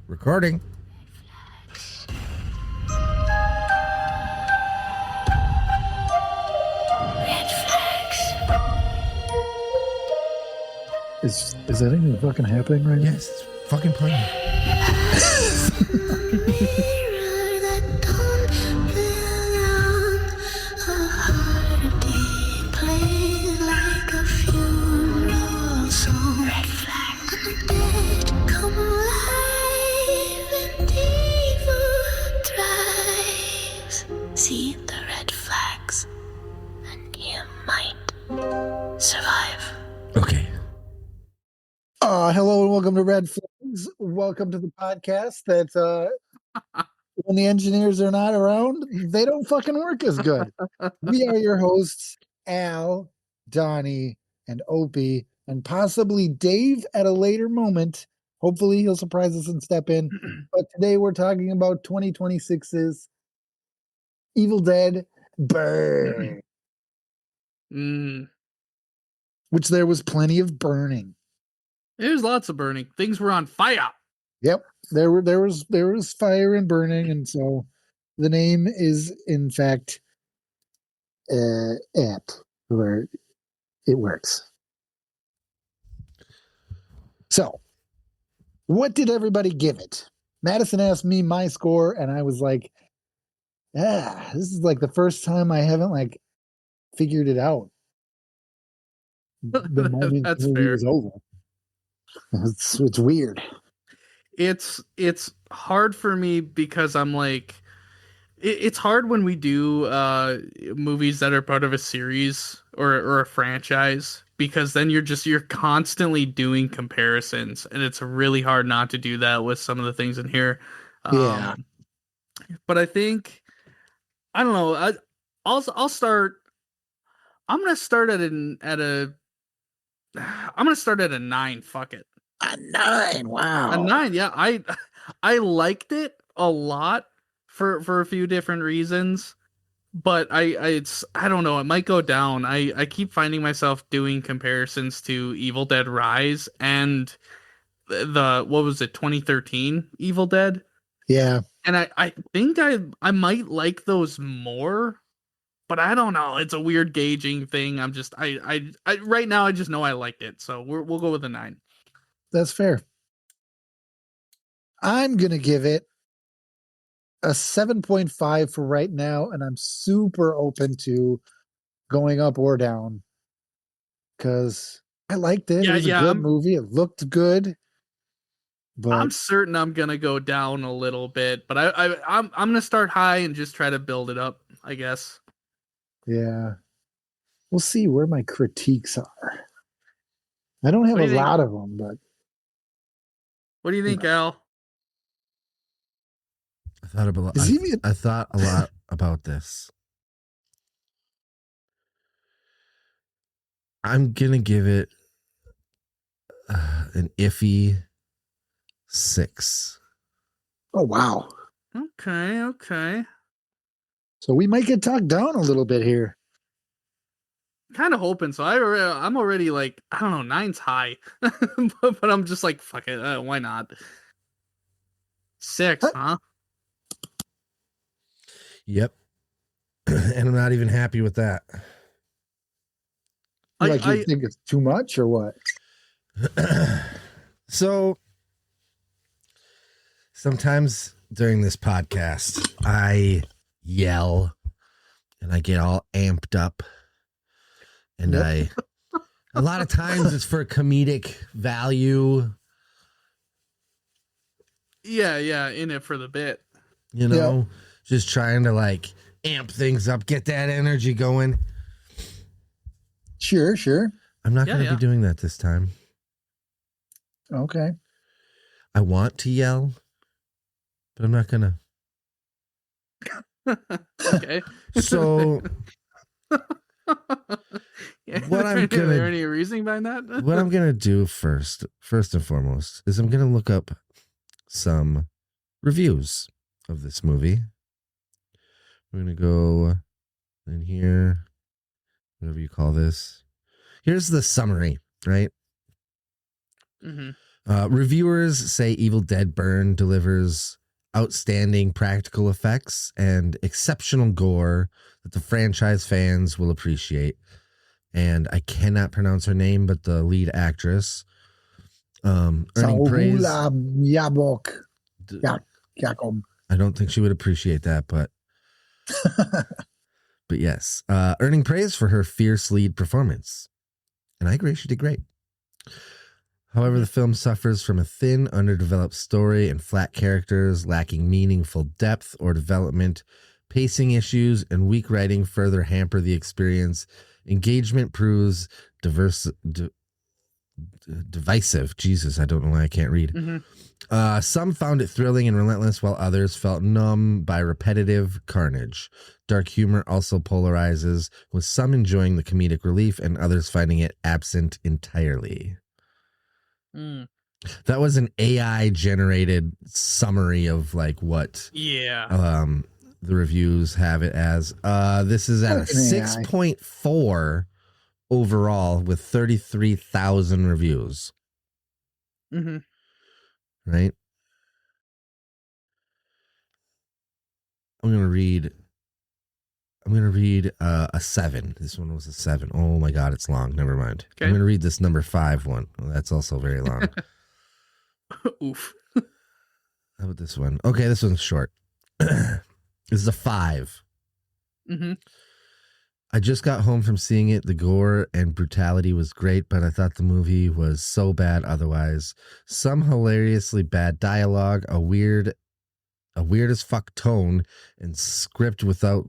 Recording. Red flags. Is that even fucking happening right now? Yes, it's fucking playing. Mirror that don't belong. A heartbeat plays like a funeral song. Red flags. And the dead come alive and evil thrives. See the red flags, and you might survive. Okay. Hello and welcome to Red Flags. Welcome to the podcast that when the engineers are not around, they don't fucking work as good. We are your hosts, Al, Donnie, and Opie, and possibly Dave at a later moment. Hopefully he'll surprise us and step in. But today we're talking about 2026's Evil Dead Burn, which there was plenty of burning. There's lots of burning. Things were on fire. Yep, there was fire and burning, and so the name is in fact apt where it works. So, what did everybody give it? Madison asked me my score, and I was like, this is like the first time I haven't like figured it out. The moment That's the movie fair. was over. It's weird. It's hard for me because I'm like, it's hard when we do movies that are part of a series or a franchise, because then you're constantly doing comparisons, and it's really hard not to do that with some of the things in here. Yeah. But I think, I don't know. I'll start. I'm gonna start at a 9. Fuck it. A 9. Wow. A 9. Yeah, I liked it a lot for a few different reasons, but I don't know. It might go down. I keep finding myself doing comparisons to Evil Dead Rise and the what was it, 2013 Evil Dead. Yeah. And I think I might like those more, but I don't know. It's a weird gauging thing. I'm just I right now I just know I liked it, so we'll go with a 9. That's fair. I'm gonna give it a 7.5 for right now, and I'm super open to going up or down because I liked it. Yeah, It was yeah, a good movie. It looked good, but I'm certain I'm gonna go down a little bit, but I'm gonna start high and just try to build it up, I guess. yeah, we'll see where my critiques are. I don't have What a do you think? lot of them, but What do you think, Al? I thought a lot about this. I'm gonna give it an iffy 6. oh wow. Okay. So we might get talked down a little bit here. Kind of hoping so. I'm already like, I don't know, 9's high, but I'm just like, fuck it, why not? 6, huh? Yep. And I'm not even happy with that. Like you think it's too much or what? So sometimes during this podcast, I yell and I get all amped up. And Yep. a lot of times it's for comedic value. Yeah, in it for the bit. You know, just trying to like amp things up, get that energy going. Sure. I'm not going to be doing that this time. Okay. I want to yell, but I'm not going to. Okay. So Yeah, what I'm is gonna- there any reasoning behind that? what I'm going to do first and foremost, is I'm going to look up some reviews of this movie. We're going to go in here, whatever you call this. Here's the summary, right? Mm-hmm. Reviewers say Evil Dead Burn delivers outstanding practical effects and exceptional gore that the franchise fans will appreciate. And I cannot pronounce her name, but the lead actress, earning praise. Saula Yabok. Jacob. I don't think she would appreciate that, but yes, earning praise for her fierce lead performance. And I agree, she did great. However, the film suffers from a thin, underdeveloped story and flat characters, lacking meaningful depth or development. Pacing issues and weak writing further hamper the experience. Engagement proves divisive. Jesus, I don't know why I can't read. Mm-hmm. Some found it thrilling and relentless, while others felt numb by repetitive carnage. Dark humor also polarizes, with some enjoying the comedic relief and others finding it absent entirely. That was an AI generated summary of like what the reviews have it as. This is at a 6.4 overall with 33,000 reviews. Mm-hmm. Right? I'm gonna read a 7. This one was a 7. Oh my god, it's long. Never mind. Okay. I'm gonna read this number 5 one. Oh, that's also very long. Oof. How about this one? Okay, this one's short. This is a 5. Mm-hmm. I just got home from seeing it. The gore and brutality was great, but I thought the movie was so bad otherwise. Some hilariously bad dialogue, a weird as fuck tone, and script without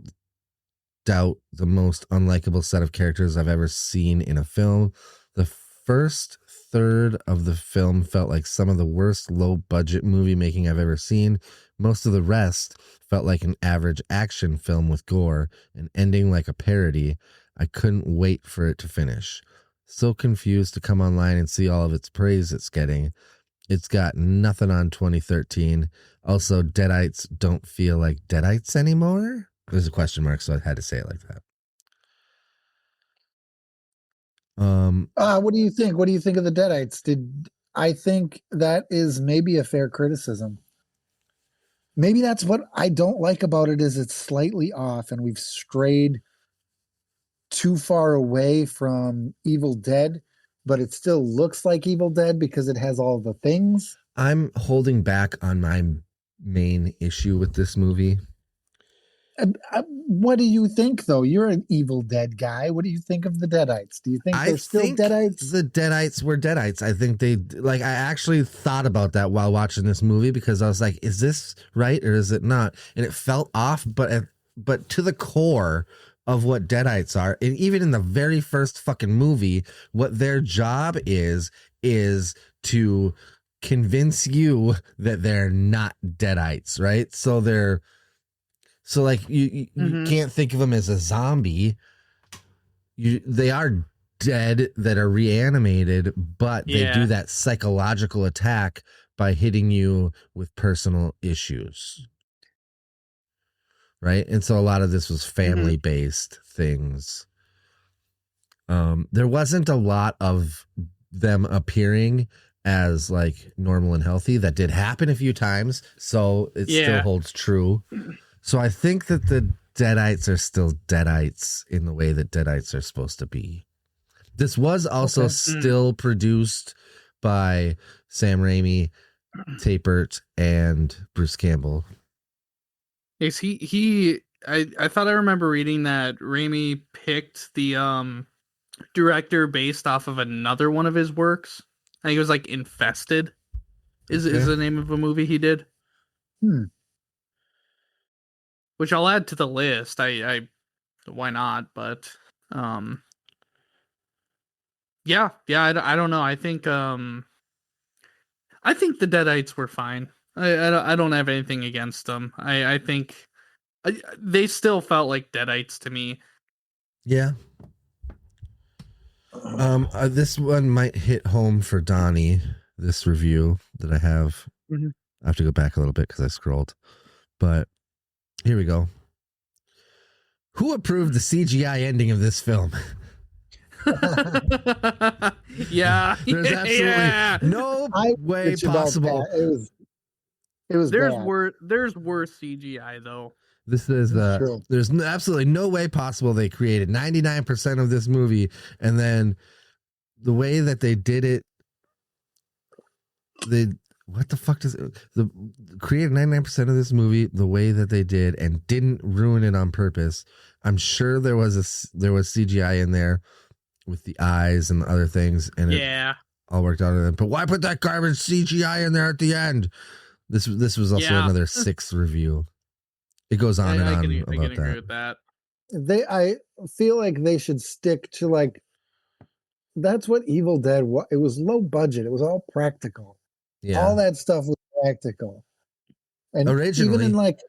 doubt the most unlikable set of characters I've ever seen in a film. The first third of the film felt like some of the worst low-budget movie making I've ever seen. Most of the rest felt like an average action film with gore and ending like a parody. I couldn't wait for it to finish. So confused to come online and see all of its praise it's getting. It's got nothing on 2013. Also, Deadites don't feel like Deadites anymore. There's a question mark, so I had to say it like that. What do you think? What do you think of the Deadites? I think that is maybe a fair criticism. Maybe that's what I don't like about it, is it's slightly off and we've strayed too far away from Evil Dead, but it still looks like Evil Dead because it has all the things. I'm holding back on my main issue with this movie. What do you think, though? You're an Evil Dead guy. What do you think of the Deadites? Do you think they're still Deadites? The Deadites were Deadites. I think I actually thought about that while watching this movie because I was like, is this right or is it not? And it felt off, but to the core of what Deadites are, and even in the very first fucking movie, what their job is to convince you that they're not Deadites, right? So like you can't think of them as a zombie. They are dead that are reanimated, but they do that psychological attack by hitting you with personal issues. Right? And so a lot of this was family-based things. There wasn't a lot of them appearing as like normal and healthy. That did happen a few times, so it still holds true. So I think that the Deadites are still Deadites in the way that Deadites are supposed to be. This was also still produced by Sam Raimi, Tapert, and Bruce Campbell. Yes, I thought I remember reading that Raimi picked the director based off of another one of his works. I think it was like Infested is the name of a movie he did. Which I'll add to the list. I why not? But I don't know. I think the Deadites were fine. I don't have anything against them. I think they still felt like Deadites to me. Yeah. This one might hit home for Donnie. This review that I have. I have to go back a little bit because I scrolled, but. Here we go. Who approved the CGI ending of this film? Yeah. There's absolutely Yeah. no I way bitch about possible. that. It was There's bad. worse CGI though. This is It's true. there's absolutely no way possible they created 99% of this movie, and then the way that they did it, they what the fuck does the created 99% of this movie the way that they did and didn't ruin it on purpose. I'm sure there was CGI in there with the eyes and the other things, and it Yeah. all worked out. But why put that garbage CGI in there at the end? This was also Yeah. another 6th review. It goes on and on I can about agree that. with that. I feel like they should stick to like that's what Evil Dead was. It was low budget. It was all practical. Yeah. All that stuff was practical. And Originally. even in like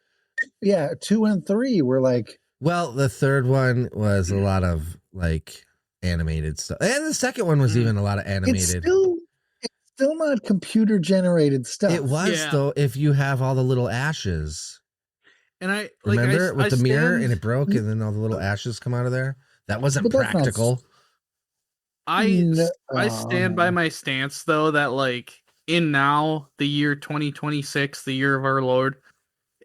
2 and 3 were like Well, the third one was a lot of like animated stuff, and the second one was even a lot of animated. it's still not computer generated stuff. It was Yeah. though, if you have all the little ashes. And I Remember with the mirror and it broke, Mm. and then all the little ashes come out of there. That wasn't But that's not practical. I No. stand by my stance though that like in now the year 2026, the year of our Lord,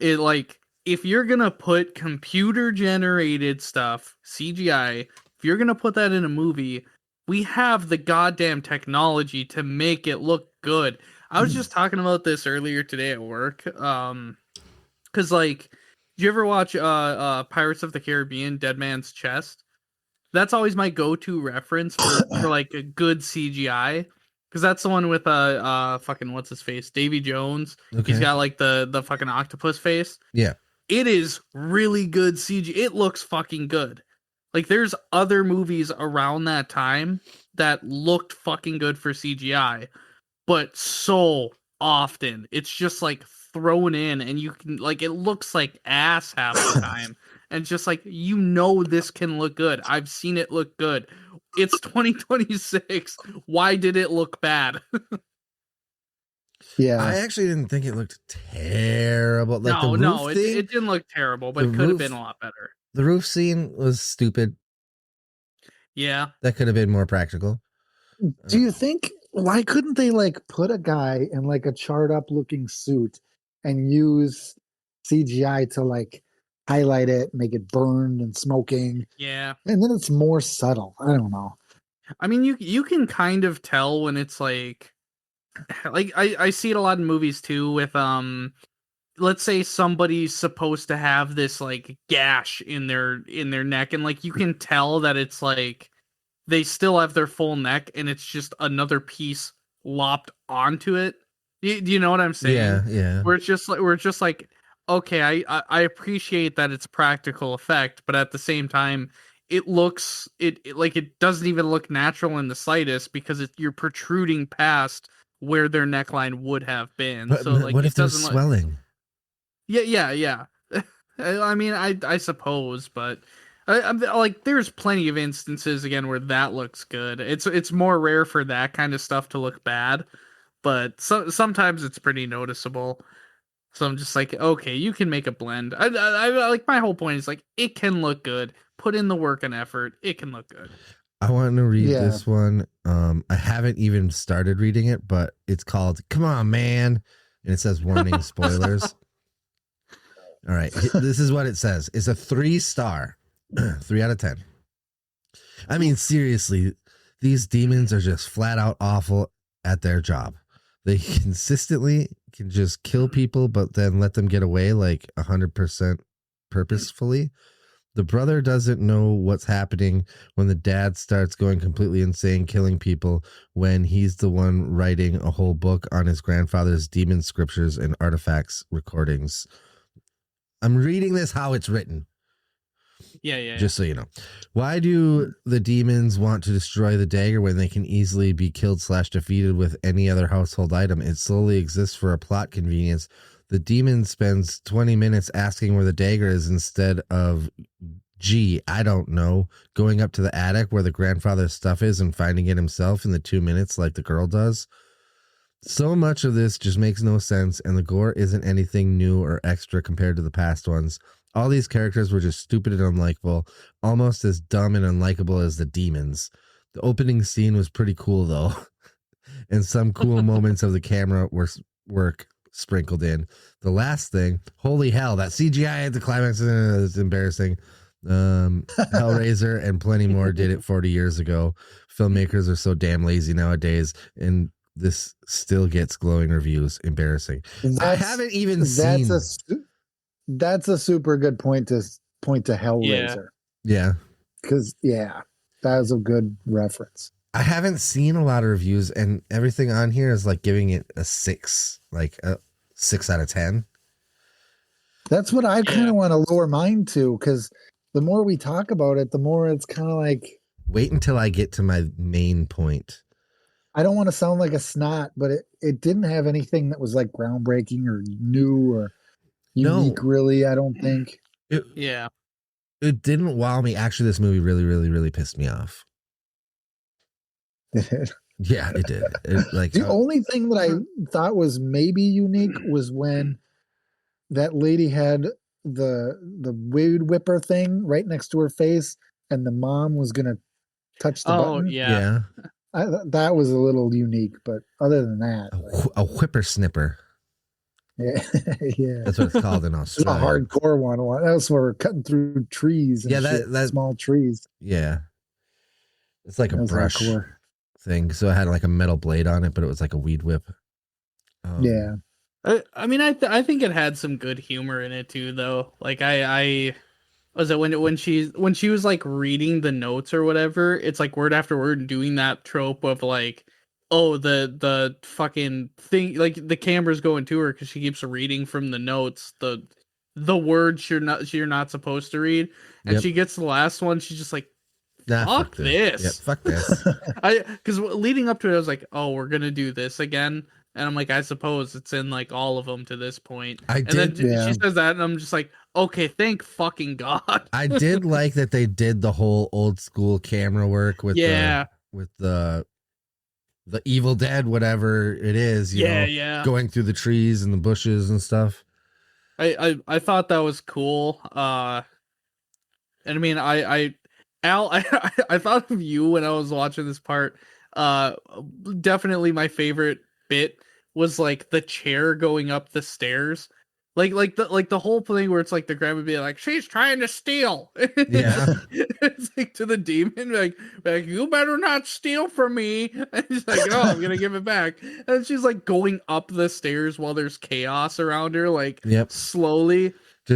it like if you're gonna put computer generated stuff, CGI, if you're gonna put that in a movie, we have the goddamn technology to make it look good. I was just talking about this earlier today at work. Cause like, did you ever watch Pirates of the Caribbean, Dead Man's Chest? That's always my go-to reference for like a good CGI. Cause that's the one with fucking what's his face? Davy Jones. Okay. He's got like the fucking octopus face. Yeah. It is really good CG. It looks fucking good. Like there's other movies around that time that looked fucking good for CGI, but so often it's just like thrown in and you can like it looks like ass half the time. And just like this can look good. I've seen it look good. It's 2026. Why did it look bad? Yeah. I actually didn't think it looked terrible. Like the roof thing, it didn't look terrible, but the it could have roof- been a lot better. the roof scene was stupid. Yeah. That could have been more practical. Do you think why couldn't they like put a guy in like a charred up looking suit and use CGI to like highlight it, make it burned and smoking, Yeah. and then it's more subtle. I don't know. I mean, you can kind of tell when it's like I see it a lot in movies too with let's say somebody's supposed to have this like gash in their neck and like you can tell that it's like they still have their full neck and it's just another piece lopped onto it. Do you know what I'm saying? Yeah. Where it's just like okay, I appreciate that it's practical effect, but at the same time it looks it like it doesn't even look natural in the slightest because you're protruding past where their neckline would have been. But, So like what it if there's doesn't swelling? Yeah. I mean, I suppose, but I'm like there's plenty of instances again where that looks good. It's more rare for that kind of stuff to look bad, but sometimes it's pretty noticeable. So I'm just like, okay, you can make a blend. I like my whole point is like it can look good. Put in the work and effort. It can look good. I want to read Yeah. this one. I haven't even started reading it, but it's called "Come On, Man," and it says "Warning spoilers." All right, this is what it says. It's a 3-star, 3 out of 10. I mean, seriously, these demons are just flat out awful at their job. They consistently can just kill people, but then let them get away like 100% purposefully. The brother doesn't know what's happening when the dad starts going completely insane, killing people, when he's the one writing a whole book on his grandfather's demon scriptures and artifacts recordings. I'm reading this how it's written. Yeah. Just so you know. Why do the demons want to destroy the dagger when they can easily be killed / defeated with any other household item? It solely exists for a plot convenience. The demon spends 20 minutes asking where the dagger is instead of, gee, I don't know, going up to the attic where the grandfather's stuff is and finding it himself in the 2 minutes like the girl does. So much of this just makes no sense, and the gore isn't anything new or extra compared to the past ones. All these characters were just stupid and unlikable, almost as dumb and unlikable as the demons. The opening scene was pretty cool though, and some cool moments of the camera work sprinkled in. The last thing, holy hell, that CGI at the climax is embarrassing. Hellraiser and plenty more did it 40 years ago. Filmmakers are so damn lazy nowadays, and this still gets glowing reviews. Embarrassing. I haven't even seen. That's a super good point to Hellraiser. Yeah. Because that was a good reference. I haven't seen a lot of reviews, and everything on here is like giving it a 6, like a 6 out of 10. That's what I kind of want to lower mine to, because the more we talk about it, the more it's kind of like. Wait until I get to my main point. I don't want to sound like a snot, but it didn't have anything that was like groundbreaking or new or unique, really, I don't think. It didn't wow me. Actually, this movie really, really, really pissed me off. Yeah, it did. The only thing that I thought was maybe unique was when that lady had the weed whipper thing right next to her face, and the mom was gonna touch the button. Yeah. That was a little unique, but other than that, a whippersnipper. Yeah, that's what it's called in Australia. It's a hardcore one. That was where we're cutting through trees. And that small trees. Yeah, it's like a brush thing. So it had like a metal blade on it, but it was like a weed whip. Yeah. I mean, I think it had some good humor in it too, though. Like I was it when she was like reading the notes or whatever. It's like word after word doing that trope of like, oh, the fucking thing, like the camera's going to her because she keeps reading from the notes the words you're not supposed to read, and she gets the last one. She's just like, fuck this. Yep, fuck this. Because leading up to it, I was like, oh, we're gonna do this again. And I'm like, I suppose it's in like all of them to this point. Then she says that, and I'm just like, okay, thank fucking God. I did like that they did the whole old school camera work with the Evil Dead, whatever it is, you know, going through the trees and the bushes and stuff. I thought that was cool. And I mean, Al, I thought of you when I was watching this part. Definitely my favorite bit was like the chair going up the stairs, like the whole thing where it's like the grandma being like, she's trying to steal. It's like to the demon, like you better not steal from me. And she's like, oh, I'm gonna give it back. And she's like going up the stairs while there's chaos around her, like slowly.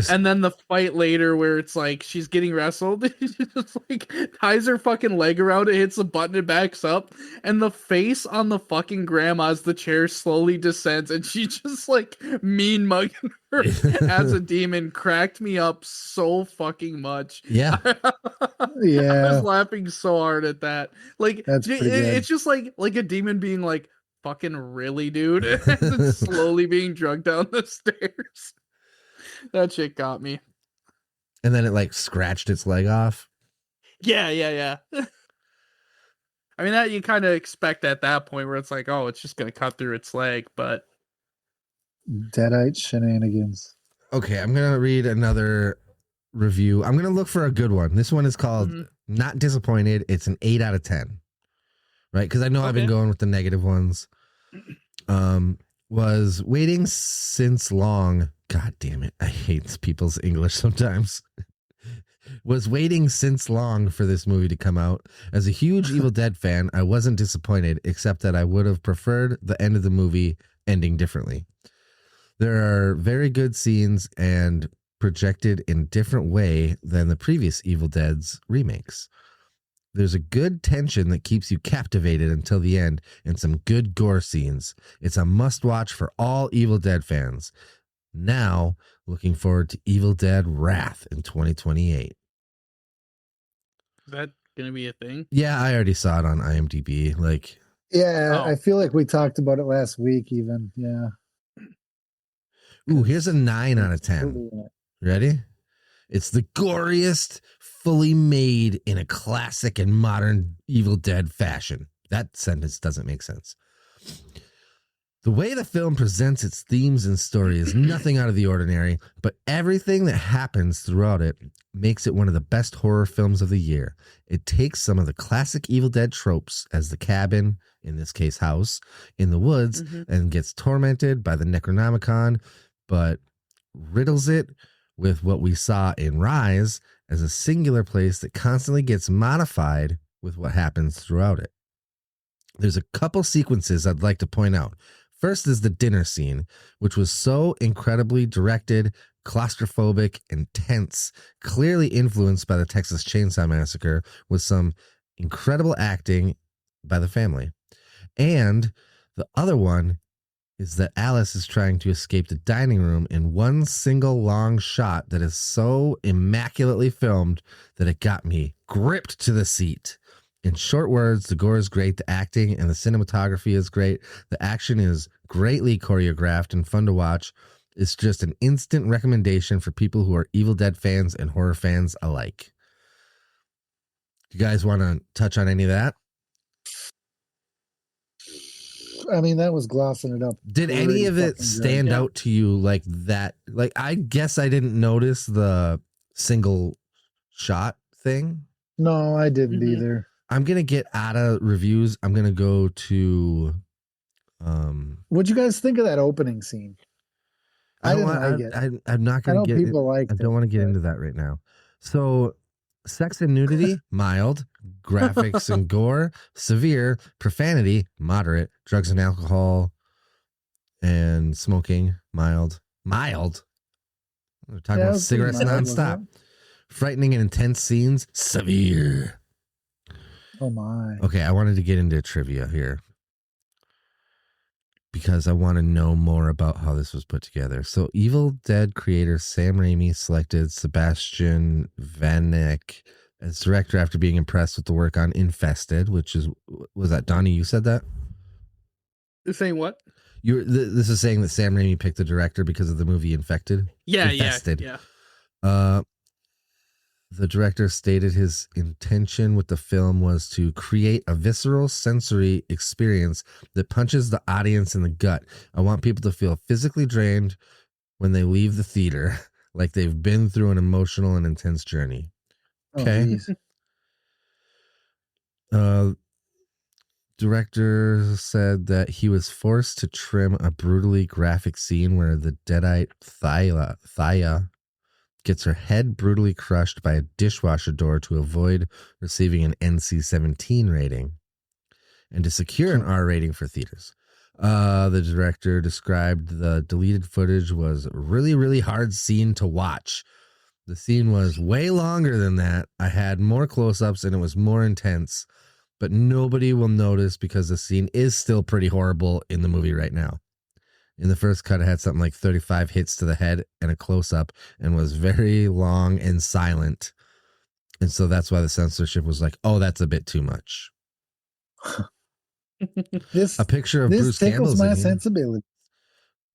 And then the fight later where it's like she's getting wrestled, she just like ties her fucking leg around it, hits the button, it backs up, and the face on the fucking grandma as the chair slowly descends, and she just like mean mugging her as a demon cracked me up so fucking much. Yeah. I was laughing so hard at that. Like it's just like a demon being like, fucking really, dude, and slowly being drugged down the stairs. That shit got me. And then it like scratched its leg off. Yeah. I mean, that you kind of expect at that point where it's like, oh, it's just going to cut through its leg, but. Deadite shenanigans. Okay, I'm going to read another review. I'm going to look for a good one. This one is called Not Disappointed. It's an 8 out of 10. Right? Because I know I've been going with the negative ones. Was waiting since long. God damn it. I hate people's English sometimes. Was waiting since long for this movie to come out. As a huge Evil Dead fan, I wasn't disappointed, except that I would have preferred the end of the movie ending differently. There are very good scenes and projected in different way than the previous Evil Dead's remakes. There's a good tension that keeps you captivated until the end and some good gore scenes. It's a must-watch for all Evil Dead fans. Now, looking forward to Evil Dead Wrath in 2028. Is that going to be a thing? Yeah, I already saw it on IMDb. I feel like we talked about it last week even. Yeah. Ooh, here's a 9 out of 10. Ready? It's the goriest, fully made in a classic and modern Evil Dead fashion. That sentence doesn't make sense. The way the film presents its themes and story is nothing out of the ordinary, but everything that happens throughout it makes it one of the best horror films of the year. It takes some of the classic Evil Dead tropes, as the cabin, in this case house, in the woods, and gets tormented by the Necronomicon, but riddles it with what we saw in Rise as a singular place that constantly gets modified with what happens throughout it. There's a couple sequences I'd like to point out. First is the dinner scene, which was so incredibly directed, claustrophobic, and tense, clearly influenced by the Texas Chainsaw Massacre, with some incredible acting by the family. And the other one is that Alice is trying to escape the dining room in one single long shot that is so immaculately filmed that it got me gripped to the seat. In short words, the gore is great, the acting and the cinematography is great, the action is greatly choreographed and fun to watch. It's just an instant recommendation for people who are Evil Dead fans and horror fans alike. You guys want to touch on any of that? I mean, that was glossing it up. Did any of it stand out to you like that? Like, I guess I didn't notice the single shot thing. No, I didn't either. I'm going to get out of reviews. I'm going to go to... What'd you guys think of that opening scene? I'm not going to get... people like. I don't want to get into that right now. So, sex and nudity, mild. Graphics and gore, severe. Profanity, moderate. Drugs and alcohol and smoking, mild. Mild? We're talking about cigarettes nonstop. Frightening and intense scenes, severe. Oh my. Okay, I wanted to get into trivia here because I want to know more about how this was put together. So, Evil Dead creator Sam Raimi selected Sebastian Vanek as director after being impressed with the work on Infested, which was that Donnie? You said that? Saying what? This is saying that Sam Raimi picked the director because of the movie Infected? Yeah, Infested. yeah. The director stated his intention with the film was to create a visceral sensory experience that punches the audience in the gut. I want people to feel physically drained when they leave the theater, like they've been through an emotional and intense journey. Okay. Director said that he was forced to trim a brutally graphic scene where the deadite Thaya gets her head brutally crushed by a dishwasher door to avoid receiving an NC-17 rating and to secure an R rating for theaters. The director described the deleted footage was really, really hard scene to watch. The scene was way longer than that. I had more close-ups and it was more intense, but nobody will notice because the scene is still pretty horrible in the movie right now. In the first cut, it had something like 35 hits to the head and a close-up and was very long and silent. And so that's why the censorship was like, oh, that's a bit too much. A picture of Bruce Campbell's my sensibility.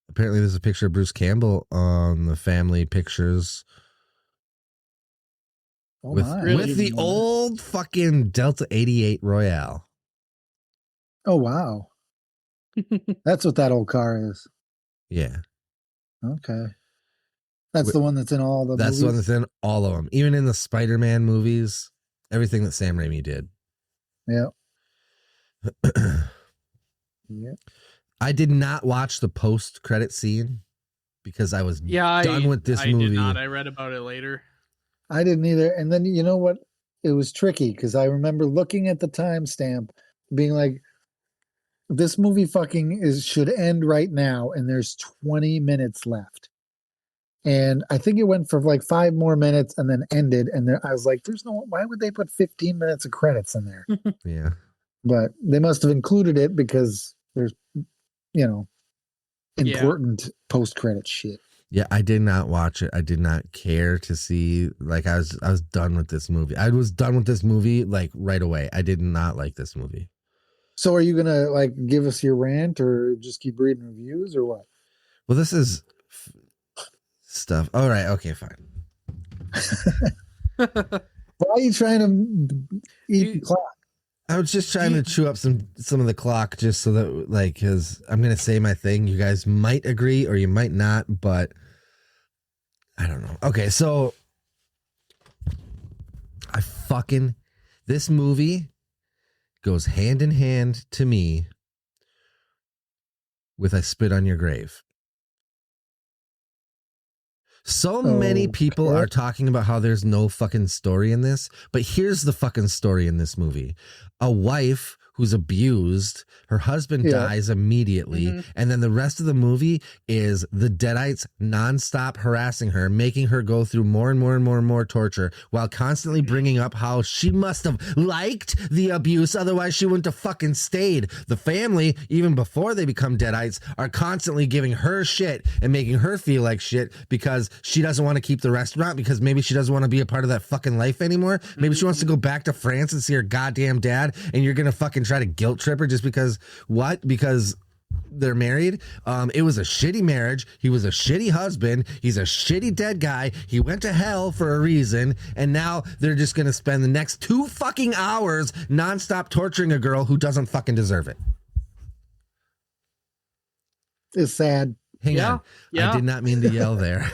Apparently, there's a picture of Bruce Campbell on the family pictures with the old fucking Delta 88 Royale. Oh, wow. That's what that old car is. Yeah. Okay. That's the one that's in all the That's movies? the one that's in all of them. Even in the Spider-Man movies, everything that Sam Raimi did. Yeah. Yeah. I did not watch the post-credit scene because I was done with this movie. I did not. I read about it later. I didn't either. And then, you know what? It was tricky because I remember looking at the timestamp being like, this movie should end right now, and there's 20 minutes left. And I think it went for like 5 more minutes and then ended. And I was like, why would they put 15 minutes of credits in there? Yeah. But they must have included it because there's, important post-credit shit. Yeah, I did not watch it. I did not care to see. Like, I was done with this movie. I was done with this movie like right away. I did not like this movie. So are you going to like give us your rant or just keep reading reviews or what? Well, this is stuff. All right. Okay, fine. Why are you trying to eat the clock? I was just trying to chew up some of the clock just so that, like, because I'm going to say my thing. You guys might agree or you might not, but I don't know. Okay, so this movie goes hand in hand to me with I Spit on Your Grave. So many people are talking about how there's no fucking story in this, but here's the fucking story in this movie. A wife who's abused, her husband dies immediately, and then the rest of the movie is the Deadites nonstop harassing her, making her go through more and more and more and more torture, while constantly bringing up how she must have liked the abuse, otherwise she wouldn't have fucking stayed. The family, even before they become Deadites, are constantly giving her shit and making her feel like shit because she doesn't want to keep the restaurant, because maybe she doesn't want to be a part of that fucking life anymore. Maybe she wants to go back to France and see her goddamn dad, and you're gonna fucking try to guilt trip her just because because they're married. It was a shitty marriage. He was a shitty husband. He's a shitty dead guy. He went to hell for a reason, and now they're just gonna spend the next 2 fucking hours nonstop torturing a girl who doesn't fucking deserve it. It's sad. Hang on. I did not mean to yell there.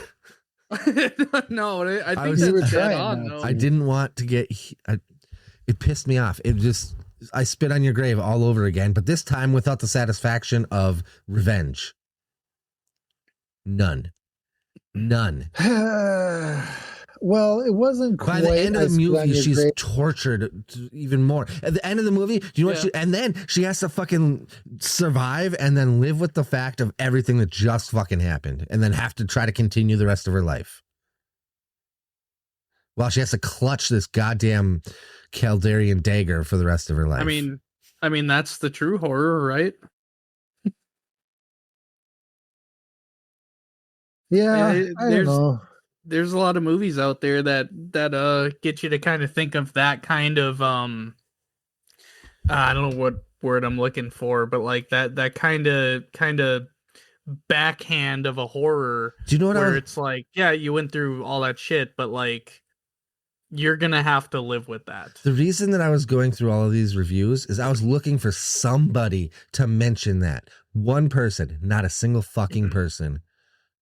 No, I think you were that's dead trying on. not Though. I didn't want to get it pissed me off. I spit on your grave all over again, but this time without the satisfaction of revenge. None. Well, it wasn't quite. By the end of the movie, she's grave. tortured even more. At the end of the movie, do you know what? And then she has to fucking survive and then live with the fact of everything that just fucking happened, and then have to try to continue the rest of her life. While she has to clutch this goddamn Calderian dagger for the rest of her life. I mean that's the true horror, right? Yeah, I don't know. There's a lot of movies out there that get you to kind of think of that kind of I don't know what word I'm looking for, but like that kind of backhand of a horror. Do you know what? Where it's like, yeah, you went through all that shit, but like you're gonna have to live with that. The reason that I was going through all of these reviews is I was looking for somebody to mention that. One person, not a single fucking person,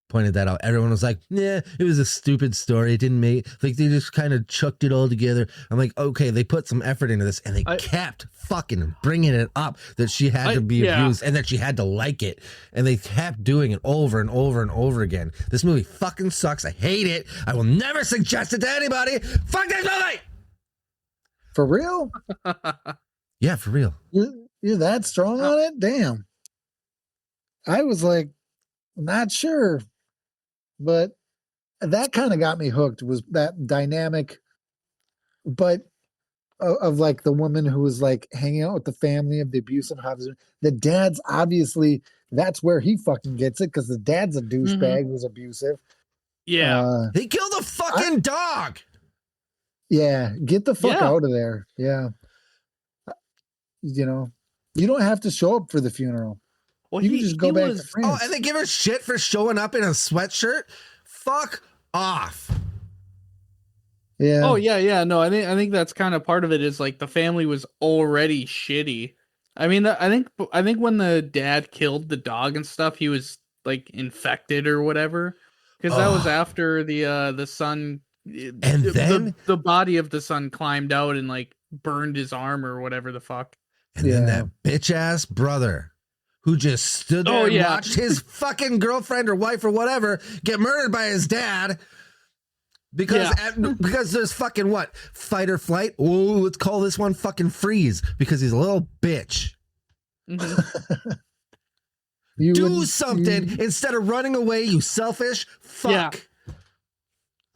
pointed that out. Everyone was like, yeah, it was a stupid story. It didn't make, like, they just kind of chucked it all together. I'm like, okay, they put some effort into this, and they kept fucking bringing it up that she had to be abused and that she had to like it. And they kept doing it over and over and over again. This movie fucking sucks. I hate it. I will never suggest it to anybody. Fuck this movie! For real? Yeah, for real. You're that strong on it? Damn. I was like, not sure. But that kind of got me hooked, was that dynamic, but of like the woman who was like hanging out with the family of the abusive husband. The dad's obviously, that's where he fucking gets it, because the dad's a douchebag who's abusive. Yeah. He killed a fucking dog. Yeah. Get the fuck out of there. Yeah. You know, you don't have to show up for the funeral. Well, you can just go back to France. Oh, and they give her shit for showing up in a sweatshirt? Fuck off. Yeah. Oh yeah. No, I think that's kind of part of it, is like the family was already shitty. I mean, I think when the dad killed the dog and stuff, he was like infected or whatever, because that was after the son, and then the body of the son climbed out and like burned his arm or whatever the fuck. And then that bitch ass brother who just stood there and watched his fucking girlfriend or wife or whatever get murdered by his dad because there's fucking what? Fight or flight? Oh, let's call this one fucking freeze because he's a little bitch. Mm-hmm. Do something instead of running away, you selfish fuck. Yeah.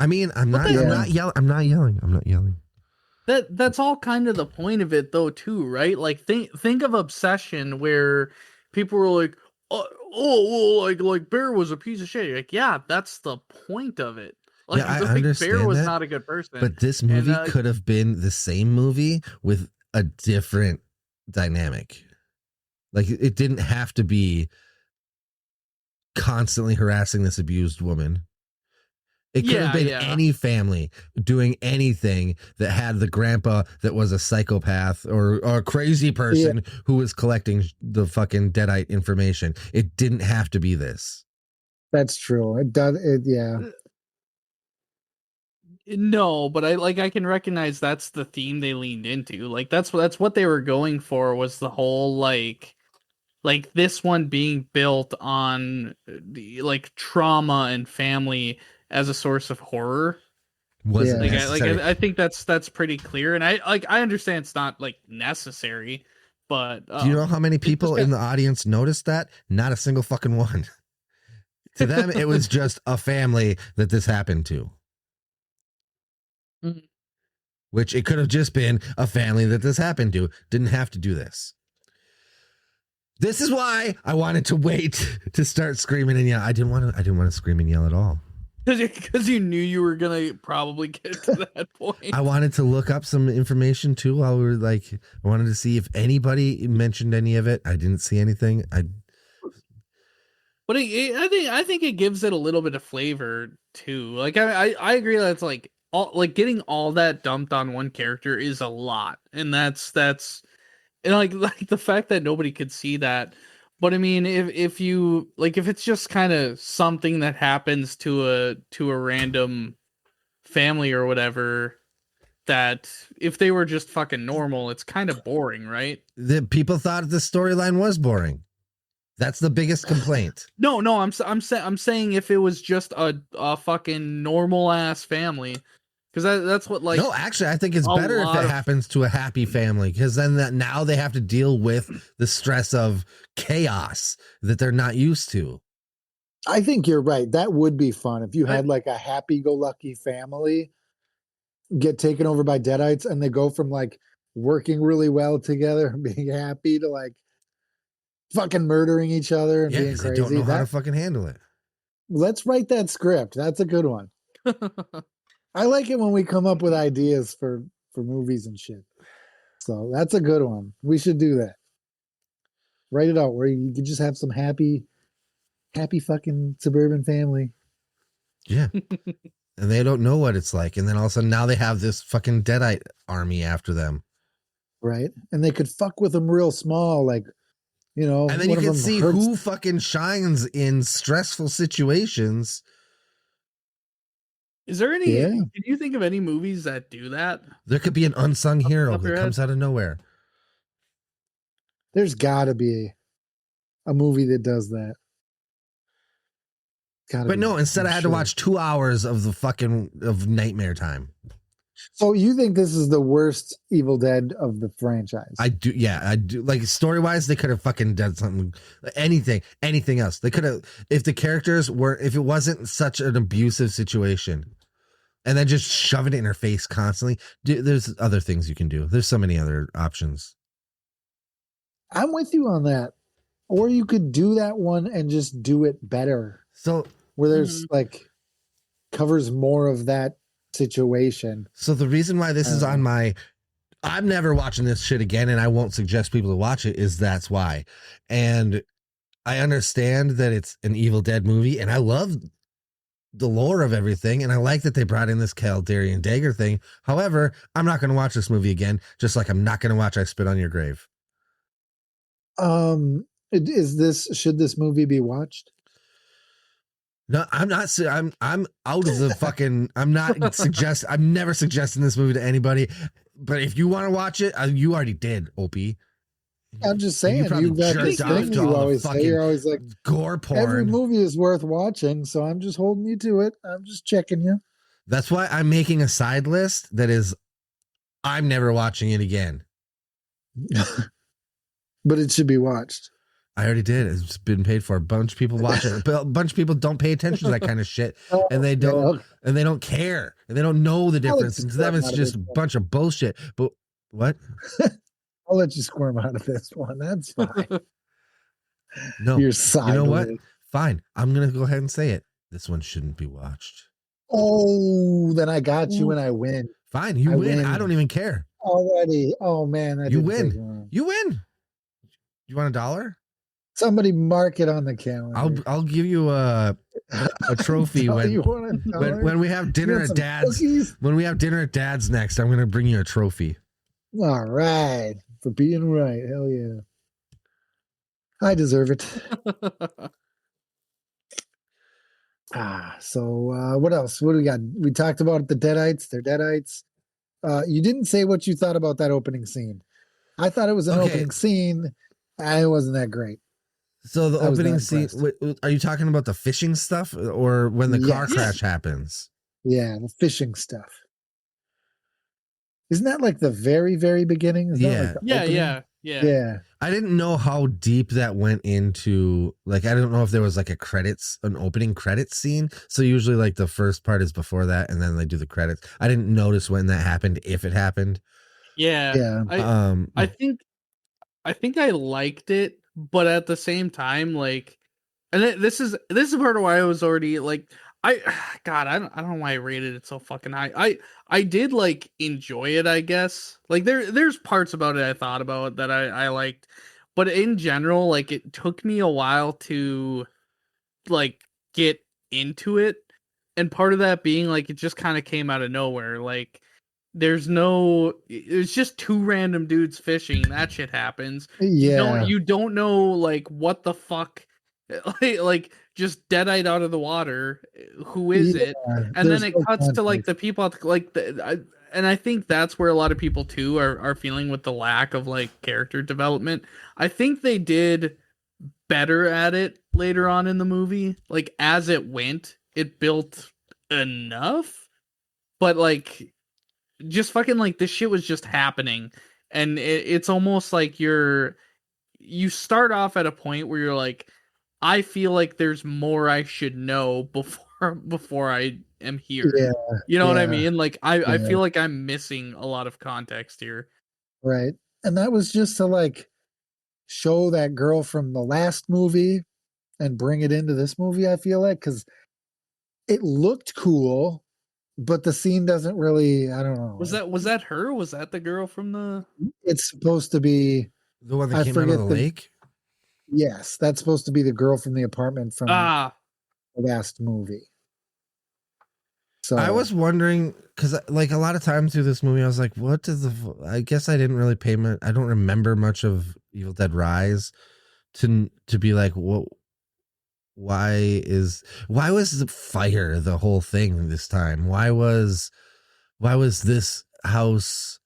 I mean, I'm not yelling. That's all kind of the point of it though too, right? Like think of Obsession, where people were like, like Bear was a piece of shit. You're like, yeah, that's the point of it. Like, I understand Bear was that, not a good person. But this movie could have been the same movie with a different dynamic. Like, it didn't have to be constantly harassing this abused woman. It could have been Yeah. any family doing anything that had the grandpa that was a psychopath or a crazy person who was collecting the fucking Deadite information. It didn't have to be this. That's true. It does. Yeah. No, but I can recognize that's the theme they leaned into. Like that's what they were going for, was the whole like this one being built on the like trauma and family as a source of horror. Wasn't Yeah. necessary. I think that's pretty clear, and I understand it's not like necessary, but Do you know how many people in the audience noticed that? Not a single fucking one. To them, it was just a family that this happened to. Mhm. Which it could have just been a family that this happened to. Didn't have to do this. This is why I wanted to wait to start screaming and yell. I didn't want to scream and yell at all. because you knew you were gonna probably get to that point. I wanted to look up some information too while we were like, I wanted to see if anybody mentioned any of it. I didn't see anything. But I think it gives it a little bit of flavor too. Like I agree that it's like getting all that dumped on one character is a lot, and that's and like the fact that nobody could see that. But I mean, if you like, if it's just kind of something that happens to a random family or whatever, that if they were just fucking normal, it's kind of boring, right? The people thought the storyline was boring. That's the biggest complaint. No, I'm saying if it was just a fucking normal ass family, because that's what like. No, actually, I think it's a better if lot it of- happens to a happy family, because then now they have to deal with the stress of chaos that they're not used to. I think you're right. That would be fun if you had like a happy-go-lucky family get taken over by Deadites, and they go from like working really well together and being happy to like fucking murdering each other and Yeah, being 'cause they crazy. don't know how to fucking handle it. Let's write that script. That's a good one. I like it when we come up with ideas for movies and shit. So that's a good one. We should do that. Write it out where you could just have some happy fucking suburban family. Yeah. And they don't know what it's like. And then all of a sudden now they have this fucking Deadite army after them. Right? And they could fuck with them real small, like, you know. And then you one of can them see hurts- who fucking shines in stressful situations. Is there any? Yeah. Can you think of any movies that do that? There could be an unsung hero top of that your comes out of nowhere. There's gotta be a movie that does that. Gotta But be, no, instead I'm I had to sure. watch 2 hours of the fucking of nightmare time. So you think this is the worst Evil Dead of the franchise? I do, yeah, I do. Like story wise, they could have fucking done something, anything else. They could have, if the characters were, if it wasn't such an abusive situation, and then just shoving it in her face constantly. There's other things you can do. There's so many other options. I'm with you on that. Or you could do that one and just do it better, So, where there's like covers more of that situation. so the reason why this is on my, I'm never watching this shit again, and I won't suggest people to watch it, is that's why. And I understand that it's an Evil Dead movie, and I love the lore of everything, and I like that they brought in this Calderian dagger thing. However, I'm not going to watch this movie again, just like I'm not going to watch I Spit on Your Grave. Should this movie be watched? No, I'm not. I'm out of the fucking. I'm not suggest. I'm never suggesting this movie to anybody. But if you want to watch it, you already did, Opie. I'm just saying, probably you've got this jerked off thing to all you the always say. fucking You're always like, Gore every porn. movie is worth watching, so I'm just holding you to it. I'm just checking you. That's why I'm making a side list that is, I'm never watching it again. But it should be watched. I already did. It's been paid for. A bunch of people watch it. But a bunch of people don't pay attention to that kind of shit, and they don't. Yeah, And they don't care, and they don't know the I'll let difference. you And to them, squirm it's out of just it. a bunch of bullshit. But what? I'll let you squirm out of this one. That's fine. No, Your side. you know what? list. Fine. I'm gonna go ahead and say it. This one shouldn't be watched. Oh, then I got you and I win Fine, you I win. win. I don't even care. already. Oh man, I You didn't win. take long. You win. You want $1? Somebody mark it on the calendar. I'll give you a trophy You want a dollar? when we have You dinner want at some Dad's. cookies? When we have dinner at Dad's next, I'm gonna bring you a trophy. All right, for being right. Hell yeah. I deserve it. So what else? What do we got? We talked about the Deadites. They're Deadites. You didn't say what you thought about that opening scene. I thought it was an Okay. opening scene. It wasn't that great. So the I was opening not scene. impressed. Are you talking about the fishing stuff or when the car Yes. crash happens? Yeah, the fishing stuff. Isn't that like the very, very beginning? Is that like the Yeah, opening? yeah. Yeah. I didn't know how deep that went into. Like, I don't know if there was like an opening credits scene. So usually, like the first part is before that, and then they do the credits. I didn't notice when that happened, if it happened. Yeah. Yeah. I think I liked it, but at the same time, like, and this is part of why I was already like, I don't know why I rated it so fucking high. I did like enjoy it, I guess. Like there's parts about it I thought about that I liked, but in general, like it took me a while to like get into it, and part of that being like it just kind of came out of nowhere. Like it's just two random dudes fishing. That shit happens. Yeah. You don't know like what the fuck, like just deadite out of the water. Who is it? And there's then it no cuts to like context. the people at like and I think that's where a lot of people too are feeling with the lack of like character development. I think they did better at it later on in the movie. Like as it went, it built enough, but like just fucking like this shit was just happening, and it's almost like you start off at a point where you're like, I feel like there's more I should know before I am here. Yeah. You know what I yeah. mean? Like I Yeah. feel like I'm missing a lot of context here. Right. And that was just to like show that girl from the last movie and bring it into this movie, I feel like, because it looked cool, but the scene doesn't really, I don't know. Was that her? Was that the girl from the It's supposed to be, The one that I came out of forget the the- lake. yes, that's supposed to be the girl from the apartment from Ah, the last movie. So I was wondering because, like, a lot of times through this movie, I was like, "What does the?" I guess I didn't really pay much. I don't remember much of Evil Dead Rise to be like, "What? Why was the fire the whole thing this time? Why was this house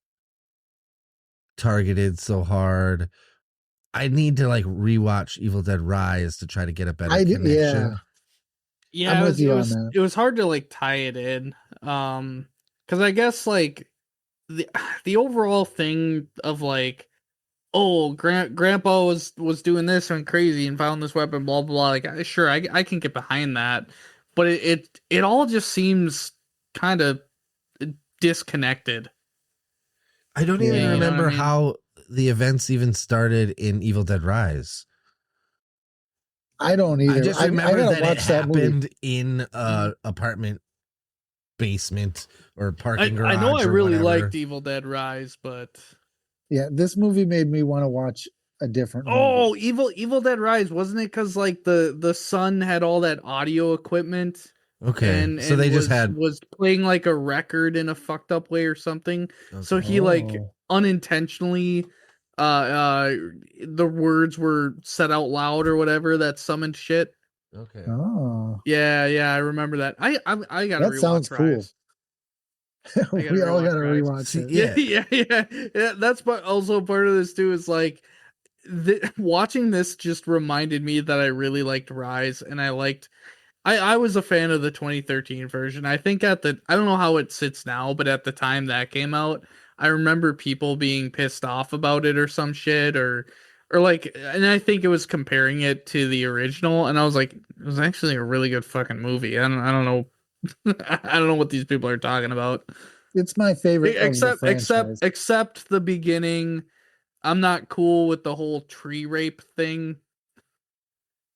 targeted so hard?" I need to like rewatch Evil Dead Rise to try to get a better connection. yeah. yeah, I'm with you on was that. it was hard to like tie it in. Because I guess like the overall thing of like, oh, grandpa was doing this and crazy and found this weapon, blah blah blah. Like, sure, I can get behind that, but it all just seems kind of disconnected. I don't even Yeah. You know what I remember mean? how the events even started in Evil Dead Rise. I don't either. I just remember gotta that it watch that movie. happened in a apartment basement or parking garage. I know I or really whatever. liked Evil Dead Rise, but Yeah, this movie made me want to watch a different movie. oh, Evil Dead Rise, wasn't it? Because like the son had all that audio equipment. Okay, And so they just had. was playing like a record in a fucked up way or something. So Okay. he like Oh. unintentionally the words were said out loud or whatever that summoned shit. Okay. Oh, Yeah, I remember that. I gotta that rewatch sounds cool. Rise. we all rewatch gotta Rise. rewatch See, it. Yeah. That's also part of this too. Is like watching this just reminded me that I really liked Rise, and I was a fan of the 2013 version. I think I don't know how it sits now, but at the time that came out, I remember people being pissed off about it or some shit or like, and I think it was comparing it to the original, and I was like, it was actually a really good fucking movie. I don't know. I don't know what these people are talking about. It's my favorite of the franchise. Except the beginning. I'm not cool with the whole tree rape thing.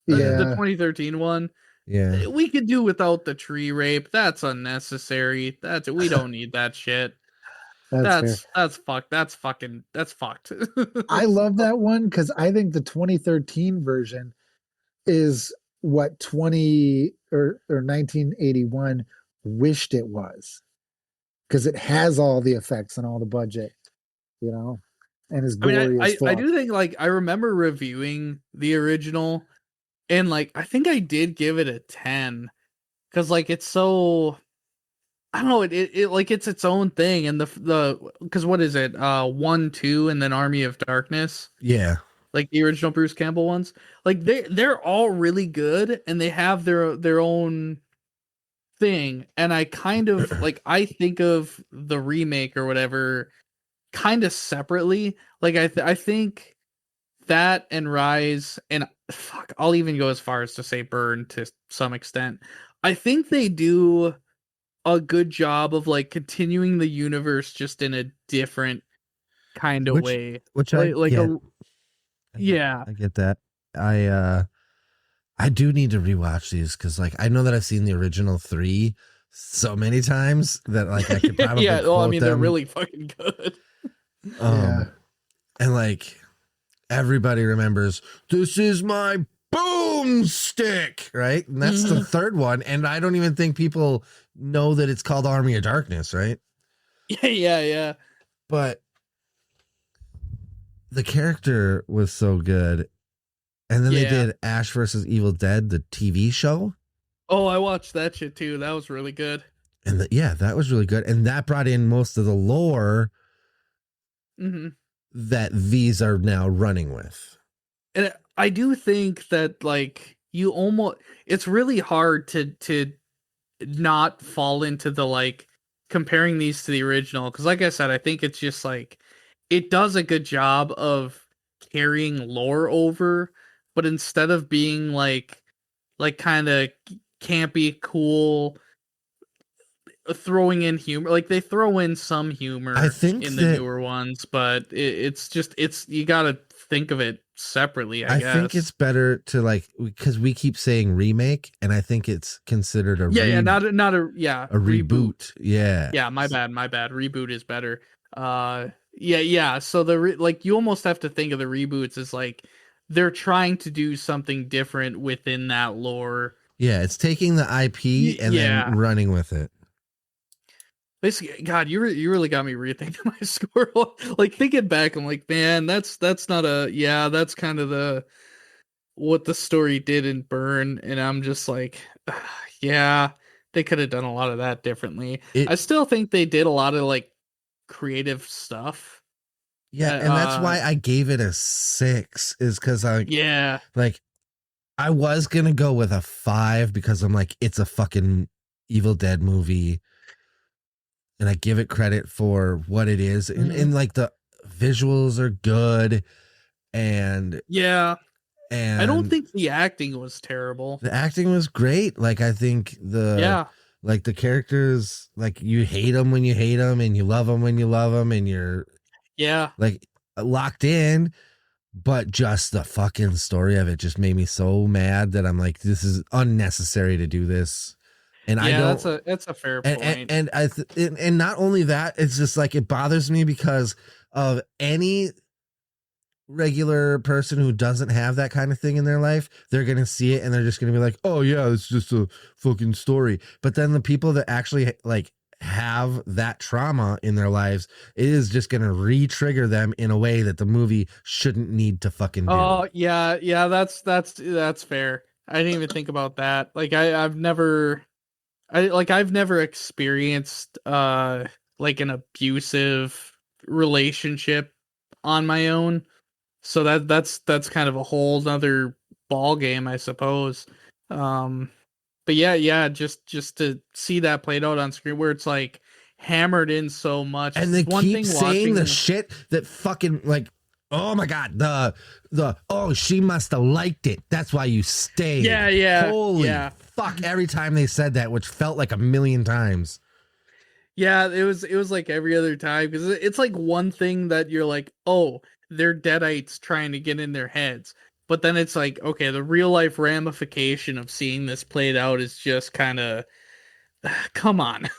The Yeah, 2013 one. Yeah. We could do without the tree rape. That's unnecessary. We don't need that shit. that's fair. That's fucked. That's fucked. I love that one because I think the 2013 version is what 20 or 1981 wished it was, because it has all the effects and all the budget, you know, and is I mean, gory as I fuck. do think like I remember reviewing the original, and like I think I did give it a 10 because like it's so I don't know it like it's its own thing, and the because what is it 1 2 and then Army of Darkness, Yeah. like the original Bruce Campbell ones, like they're all really good and they have their own thing, and I kind of like I think of the remake or whatever kind of separately. Like I think that and Rise and fuck, I'll even go as far as to say Burn to some extent. I think they do a good job of like continuing the universe just in a different kind of way. Which I Like get. yeah. I get that. I do need to rewatch these because like I know that I've seen the original 3 so many times that like I could probably yeah, well, I quote mean they're them. really fucking good. Yeah. And like everybody remembers, this is my boomstick, right? And that's the third one, and I don't even think people know that it's called Army of Darkness, right? Yeah. But the character was so good. And then they Yeah. did Ash versus Evil Dead, the TV show. Oh, I watched that shit too. That was really good. And yeah, that was really good. And that brought in most of the lore that these are now running with. And I do think that like you almost it's really hard to not fall into the like comparing these to the original, because like I said, I think it's just like it does a good job of carrying lore over, but instead of being like kind of campy cool, throwing in humor, like they throw in some humor I think in the newer ones, but it's you gotta think of it separately. I guess. think it's better to like, because we keep saying remake, and I think it's considered a not a reboot. Yeah, my bad. Reboot is better. Yeah. So like you almost have to think of the reboots as like they're trying to do something different within that lore. Yeah, it's taking the IP and then running with it. Basically, God, you really got me rethinking my score. Like thinking back, I'm like, man, that's not that's kind of the what the story did in Burn, and I'm just like, yeah, they could have done a lot of that differently. I still think they did a lot of like creative stuff. Yeah, and that's why I gave it a 6, is because I like I was gonna go with a 5 because I'm like, it's a fucking Evil Dead movie. And I give it credit for what it is. And like the visuals are good. And I don't think the acting was terrible. The acting was great. Like I think like the characters, like you hate them when you hate them, and you love them when you love them, and you're like locked in. But just the fucking story of it just made me so mad that I'm like, this is unnecessary to do this. And I don't. That's a fair point. And not only that, it's just like it bothers me because of any regular person who doesn't have that kind of thing in their life. They're gonna see it and they're just gonna be like, "Oh yeah, it's just a fucking story." But then the people that actually like have that trauma in their lives, it is just gonna re-trigger them in a way that the movie shouldn't need to fucking do. Oh yeah, that's fair. I didn't even think about that. Like I've never experienced like an abusive relationship on my own, so that's kind of a whole nother ball game, I suppose. But just to see that played out on screen where it's like hammered in so much, and they keep saying the shit that fucking like, oh my god, the oh, she must have liked it, that's why you stayed. Holy fuck, every time they said that, which felt like a million times. It was like every other time, because it's like one thing that you're like, oh, they're deadites trying to get in their heads, but then it's like, okay, the real life ramification of seeing this played out is just kind of come on.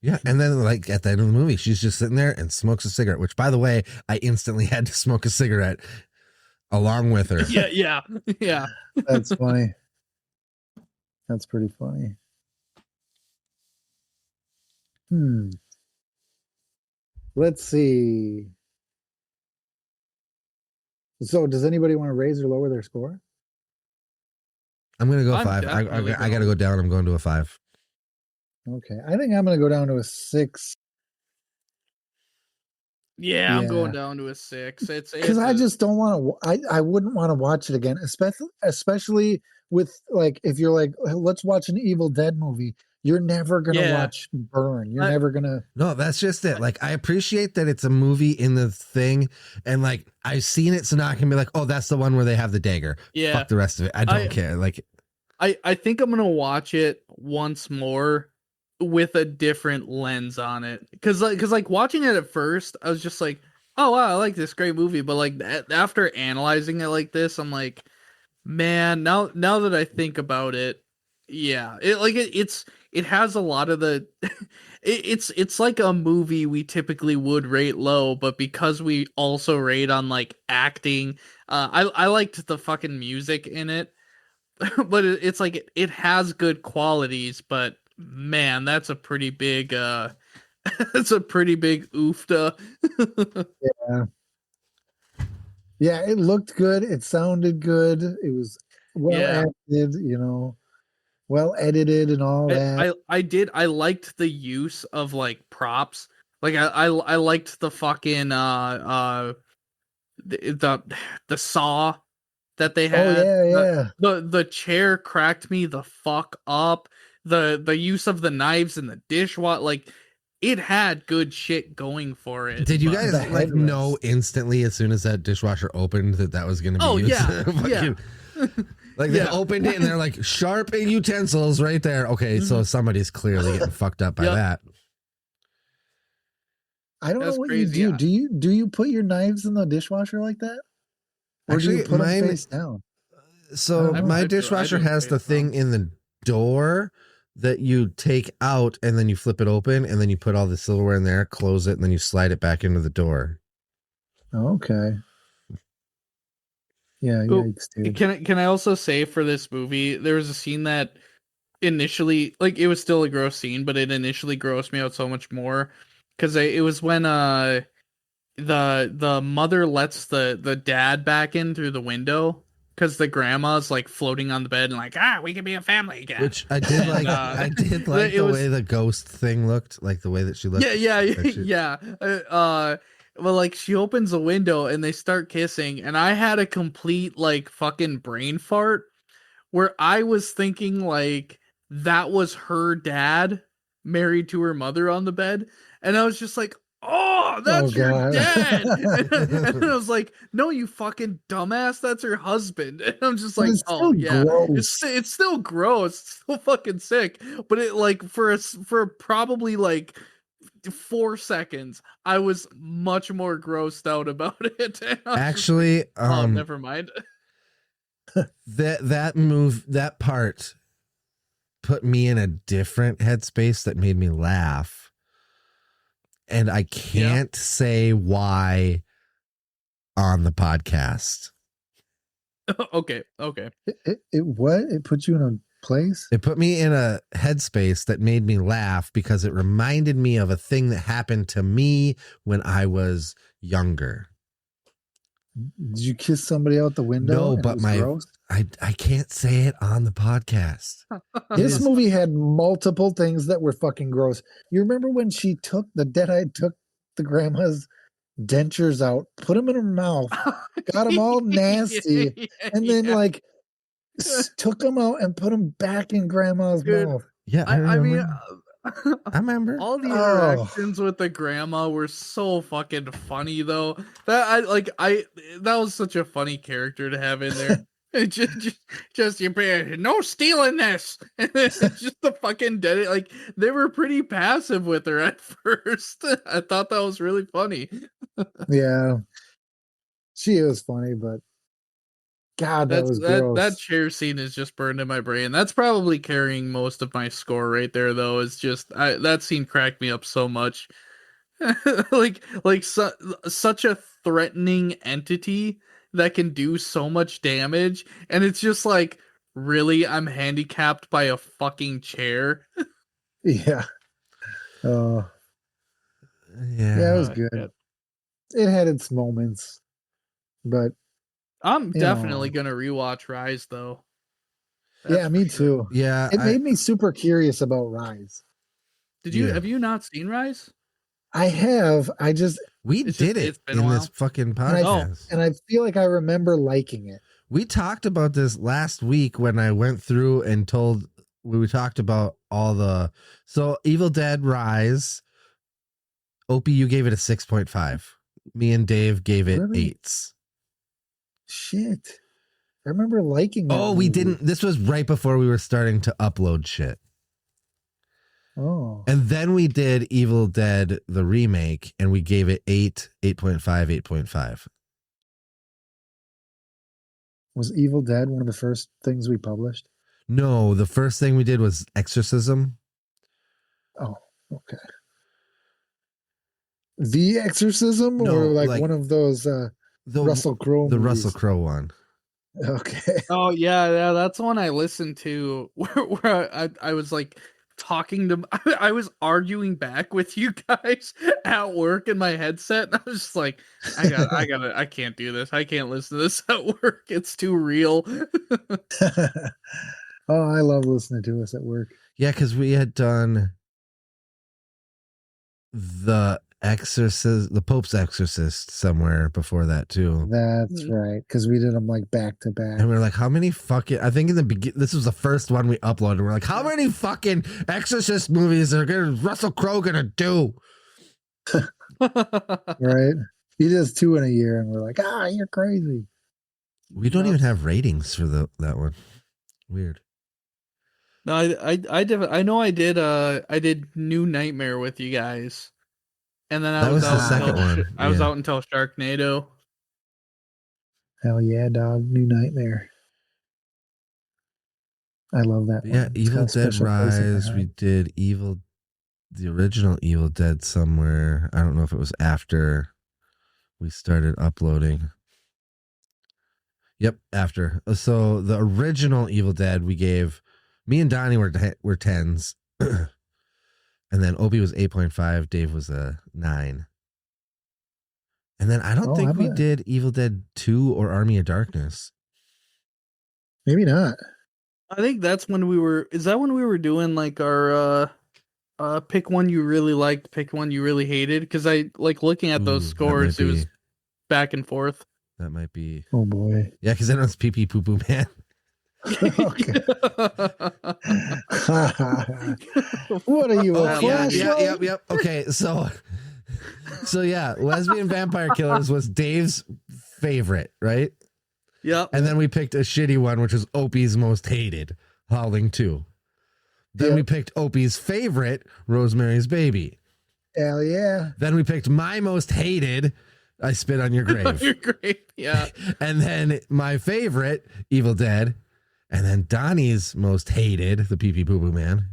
Yeah, and then like at the end of the movie, she's just sitting there and smokes a cigarette, which by the way, I instantly had to smoke a cigarette along with her. Yeah. That's funny. That's pretty funny. Let's see. So, does anybody want to raise or lower their score? I'm gonna go I'm 5. definitely I gotta go down. I'm going to a 5. Okay, I think I'm going to go down to a 6 Yeah, I'm going Yeah. down to a 6. because I just don't want to. I wouldn't want to watch it again, especially with like if you're like, let's watch an Evil Dead movie. You're never gonna Yeah. watch Burn. You're I- never gonna. No, that's just it. Like, I appreciate that it's a movie in the thing, and like I've seen it, so now I can be like, oh, that's the one where they have the dagger. Yeah. Fuck the rest of it. I don't care. Like, I think I'm gonna watch it once more with a different lens on it, because like watching it at first, I was just like, oh wow, I like this great movie, but like after analyzing it like this, I'm like, man, now that I think about it, yeah, it has a lot of the it's like a movie we typically would rate low, but because we also rate on like acting, I liked the fucking music in it. But it's like it has good qualities, but man, that's a pretty big it's a pretty big oofta. Yeah, it looked good. It sounded good. It was well Yeah. acted. Well edited and all that. I liked the use of like props. Like I liked the fucking the saw that they had. yeah. The chair cracked me the fuck up. The use of the knives in the dishwasher, like it had good shit going for it. did you but- guys The like headrest. know instantly as soon as that dishwasher opened that was gonna be Oh, used? yeah, yeah. Like they Yeah. opened it and they're like sharp utensils right there. Okay, so somebody's clearly getting fucked up by Yep. that. I don't That's know what crazy, you yeah. do. Do you put your knives in the dishwasher like that, or do you Actually, put mine- them face down? So I my do- dishwasher I do has the face down. thing in the door that you take out and then you flip it open and then you put all the silverware in there, close it, and then you slide it back into the door. Okay. Yeah, Oh, yikes, dude. Can I also say for this movie, there was a scene that initially, like, it was still a gross scene, but it initially grossed me out so much more because it was when the mother lets the dad back in through the window because the grandma's like floating on the bed and like, we can be a family again. Which I did like. I did like it the was- way the ghost thing looked, like the way that she looked. yeah That she- yeah. Well, like she opens a window and they start kissing, and I had a complete like fucking brain fart where I was thinking like that was her dad married to her mother on the bed, and I was just like, oh, that's your God. dad. And I was like, no, you fucking dumbass, that's her husband. And I'm just But like, it's oh still yeah, gross. it's still gross, it's still fucking sick, but it like for probably like 4 seconds I was much more grossed out about it. And I was just Actually, like, oh, never mind. that part put me in a different headspace that made me laugh, and I can't say why on the podcast. Okay. It put you in a place. It put me in a headspace that made me laugh because it reminded me of a thing that happened to me when I was younger. Did you kiss somebody out the window? No, and it but was my- gross? I can't say it on the podcast. This is- movie had multiple things that were fucking gross. You remember when she took the Deadeye took the grandma's dentures out, put them in her mouth, got them all nasty, and then like took them out and put them back in grandma's Dude, mouth. Yeah, I I mean, remember. I remember. all the Oh. interactions with the grandma were so fucking funny though. That was such a funny character to have in there. It just you no stealing this. And then it's just the fucking dead. Like they were pretty passive with her at first. I thought that was really funny. Yeah, she was funny, but God, that was gross. That chair scene is just burned in my brain. That's probably carrying most of my score right there, though. It's just that scene cracked me up so much. Such a threatening entity that can do so much damage, and it's just like really, I'm handicapped by a fucking chair. Yeah. Oh, yeah, it was Oh, good. shit. It had its moments, but I'm You definitely know. gonna rewatch Rise though. yeah, That's me for sure. too. Yeah, It made me super curious about Rise. Yeah. Have you not seen Rise? I have. I just we It's did just- it it's been a in this while. fucking and I, podcast. and I feel like I remember liking it. We talked about this last week when I went through and we talked about all the Evil Dead Rise. Opie, you gave it a 6.5. Me and Dave gave it Really? 8s. Shit. I remember liking that. Oh, we movie. didn't. This was right before we were starting to upload shit. Oh. And then we did Evil Dead, the remake, and we gave it 8, 8.5, 8.5. Was Evil Dead one of the first things we published? No, the first thing we did was Exorcism. Oh, okay. The Exorcism, No, or like like one of those The Russell Crowe the movies? Russell Crowe one. Okay. Oh yeah, that's one I listened to where I was like talking to I was arguing back with you guys at work in my headset, and I was just like, I can't do this. I can't listen to this at work. It's too real. Oh, I love listening to us at work. Yeah, because we had done the Pope's Exorcist somewhere before that too. That's Mhm. right, because we did them like back to back. And we are like, how many fucking, I think in the beginning, this was the first one we uploaded. We're like, how many fucking Exorcist movies Russell Crowe gonna do? Right? He does 2 in a year, and we're like, you're crazy. We don't even have ratings for that one. Weird. No, I know I did New Nightmare with you guys, and then That was the second one, I was yeah. out until Sharknado. Hell yeah, dog. New Nightmare. I love that Yeah, one. It's Evil got a Dead special place in my Rise. We heart. did the original Evil Dead somewhere. I don't know if it was after we started uploading. Yep, after. So the original Evil Dead, we gave, me and Donnie were 10s, and then Opie was 8.5. Dave was a 9. And then I don't think we did Evil Dead 2 or Army of Darkness. Maybe not. I think that's when we were. Is that when we were doing like our pick one you really liked, pick one you really hated? Because I like looking at Ooh, those that scores. might It was be- back and forth. That might be. Oh boy. Yeah, because then it was Pee Pee Poo Poo Man. Okay. What are you, a Oh, yeah, flashlight? Yep. Okay, so yeah, Lesbian Vampire Killers was Dave's favorite, right? Yep. And then we picked a shitty one, which was Opie's most hated, Howling 2. Then we picked Opie's favorite, Rosemary's Baby. Hell yeah. Then we picked my most hated, I Spit on Your Grave. You're great. Yeah. And then my favorite, Evil Dead. And then Donnie's most hated, the Pee Pee Poo Poo Man.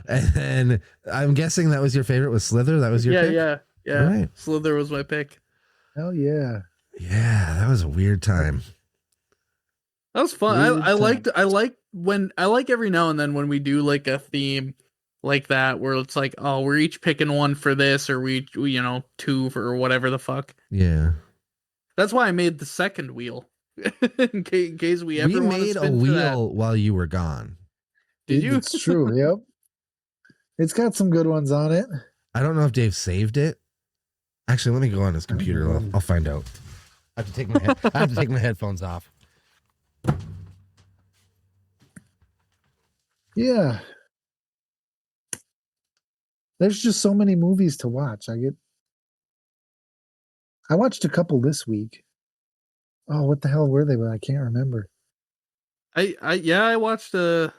And then I'm guessing that was your favorite was Slither. That was your pick? yeah. Right. Slither was my pick. Hell yeah. Yeah, that was a weird time. That was fun. Weird I liked time. I like every now and then when we do like a theme like that where it's like, oh, we're each picking one for this, or we two for whatever the fuck. Yeah. That's why I made the second wheel. in case we ever We want to made a spin for that. wheel while you were gone. Did you? It's true. Yep. It's got some good ones on it. I don't know if Dave saved it. Actually, let me go on his computer. I'll find out. I have to take my headphones off. Yeah. There's just so many movies to watch. I watched a couple this week. Oh, what the hell were they? But I can't remember. I watched a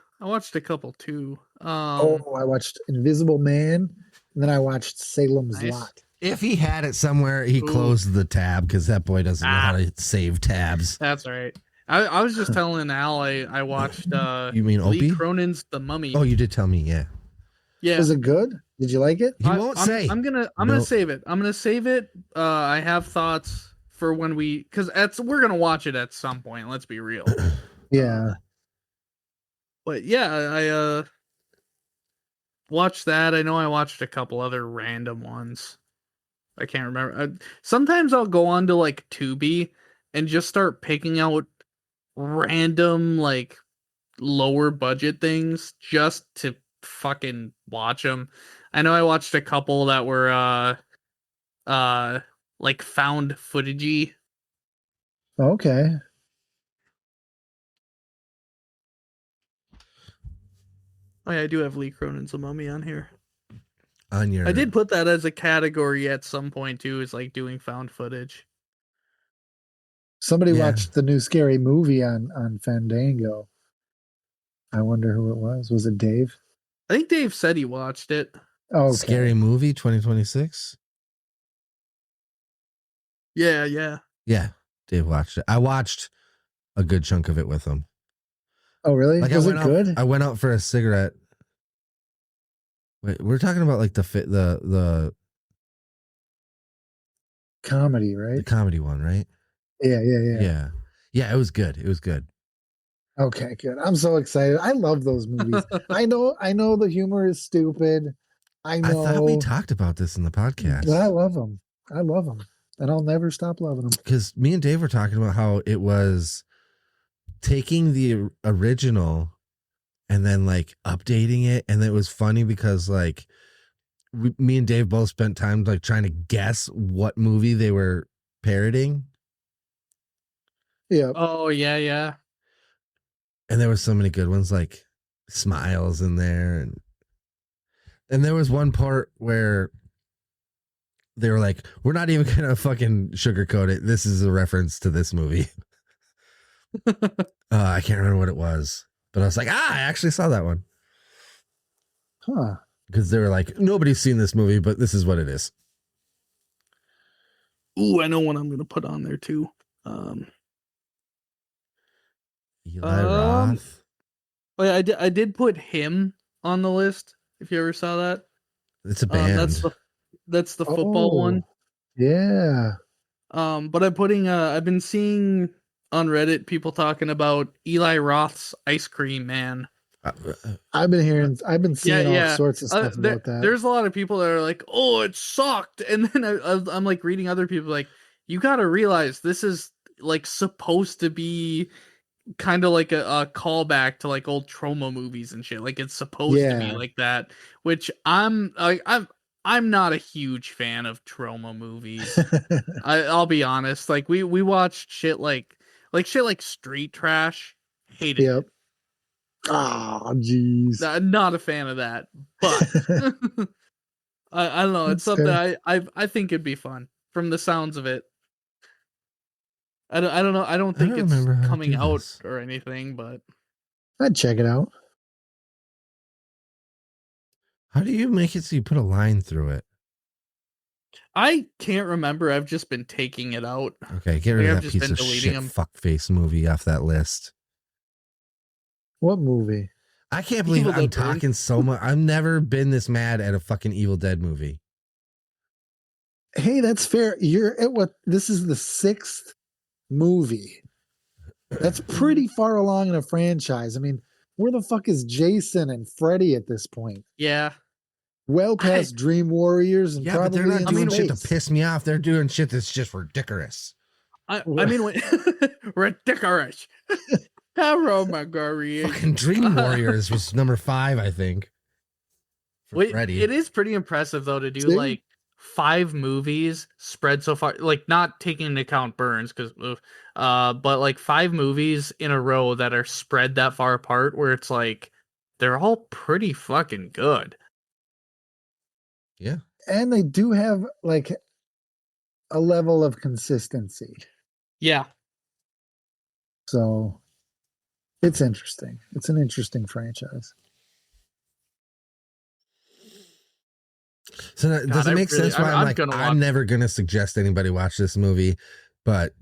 couple too. I watched Invisible Man, and then I watched Salem's Nice. Lot. If he had it somewhere, he Ooh. closed the tab because that boy doesn't know how to save tabs. That's right. I was just telling Al I watched You mean Lee Opie? Cronin's The Mummy. Oh, you did tell me, yeah. yeah. Was it good? Did you like it? He won't say. I'm No. gonna save it. I'm gonna save it. I have thoughts for when because we're gonna watch it at some point. Let's be real. Yeah. But yeah, I watched that. I know I watched a couple other random ones. I can't remember. Sometimes I'll go on to like Tubi and just start picking out random like lower budget things just to fucking watch them. I know I watched a couple that were like found footagey. Okay. Oh yeah, I do have Lee Cronin's The Mummy on here. On your I did put that as a category at some point too, is like doing found footage. Somebody Yeah. watched the new Scary Movie on Fandango. I wonder who it was. Was it Dave? I think Dave said he watched it. Oh, okay. Scary Movie 2026. Yeah, yeah. Yeah, Dave watched it. I watched a good chunk of it with him. Oh, really? Like Was I it went good? Out, I went out for a cigarette. Wait, we're talking about like the Comedy, right? comedy one, right? Yeah. Yeah. It was good. It was good. Okay, good. I'm so excited. I love those movies. I know the humor is stupid. I I know. thought we talked about this in the podcast. But I love them. And I'll never stop loving them. Because me and Dave were talking about how it was taking the original and then like updating it, and it was funny because like me and Dave both spent time like trying to guess what movie they were parroting, Yeah. Oh yeah, yeah. and there were so many good ones like Smiles in there, and there was one part where they were like, we're not even gonna fucking sugarcoat it, this is a reference to this movie. I can't remember what it was, but I was like, I actually saw that one. Huh. Because they were like, nobody's seen this movie, but this is what it is. Ooh, I know one I'm gonna put on there too. Eli Roth. Oh yeah, I did put him on the list. If you ever saw that, It's a band. that's the football one. Yeah. But I've been seeing on Reddit people talking about Eli Roth's Ice Cream Man. I've been seeing all sorts of stuff about that. There's a lot of people that are like, "Oh, it sucked," and then I'm like reading other people like, "You got to realize this is like supposed to be kind of like a callback to like old Troma movies and shit. Like it's supposed to be like that." Which I'm not a huge fan of Troma movies. I'll be honest. Like we watched shit like Street Trash. Hated it. Yep. Oh, jeez. Not a fan of that, but I don't know. It's something I think it'd be fun from the sounds of it. I don't know. I don't think it's coming out or anything, but I'd check it out. How do you make it so you put a line through it? I can't remember. I've just been taking it out. Okay, get rid I've of that just piece been of deleting shit them. fuckface movie off that list. What movie? I can't believe Evil I'm Dead Burn. talking so much. I've never been this mad at a fucking Evil Dead movie. Hey, that's fair. You're at what? This is the 6th movie. That's pretty far along in a franchise. I mean, where the fuck is Jason and Freddy at this point? Yeah. Well past Dream Warriors and Yeah, but probably they're not into doing shit to space. piss me off. They're doing shit that's just ridiculous. I mean, ridiculous. Hello, my girl. Fucking Dream Warriors was number 5, I think. For Wait, Freddy. it is pretty impressive though to do See? like 5 movies spread so far, like not taking into account Burns, because but like 5 movies in a row that are spread that far apart, where it's like they're all pretty fucking good. Yeah. And they do have like a level of consistency. Yeah. So it's interesting. It's an interesting franchise. So that, does it make sense why I'm gonna I'm never going to suggest anybody watch this movie, but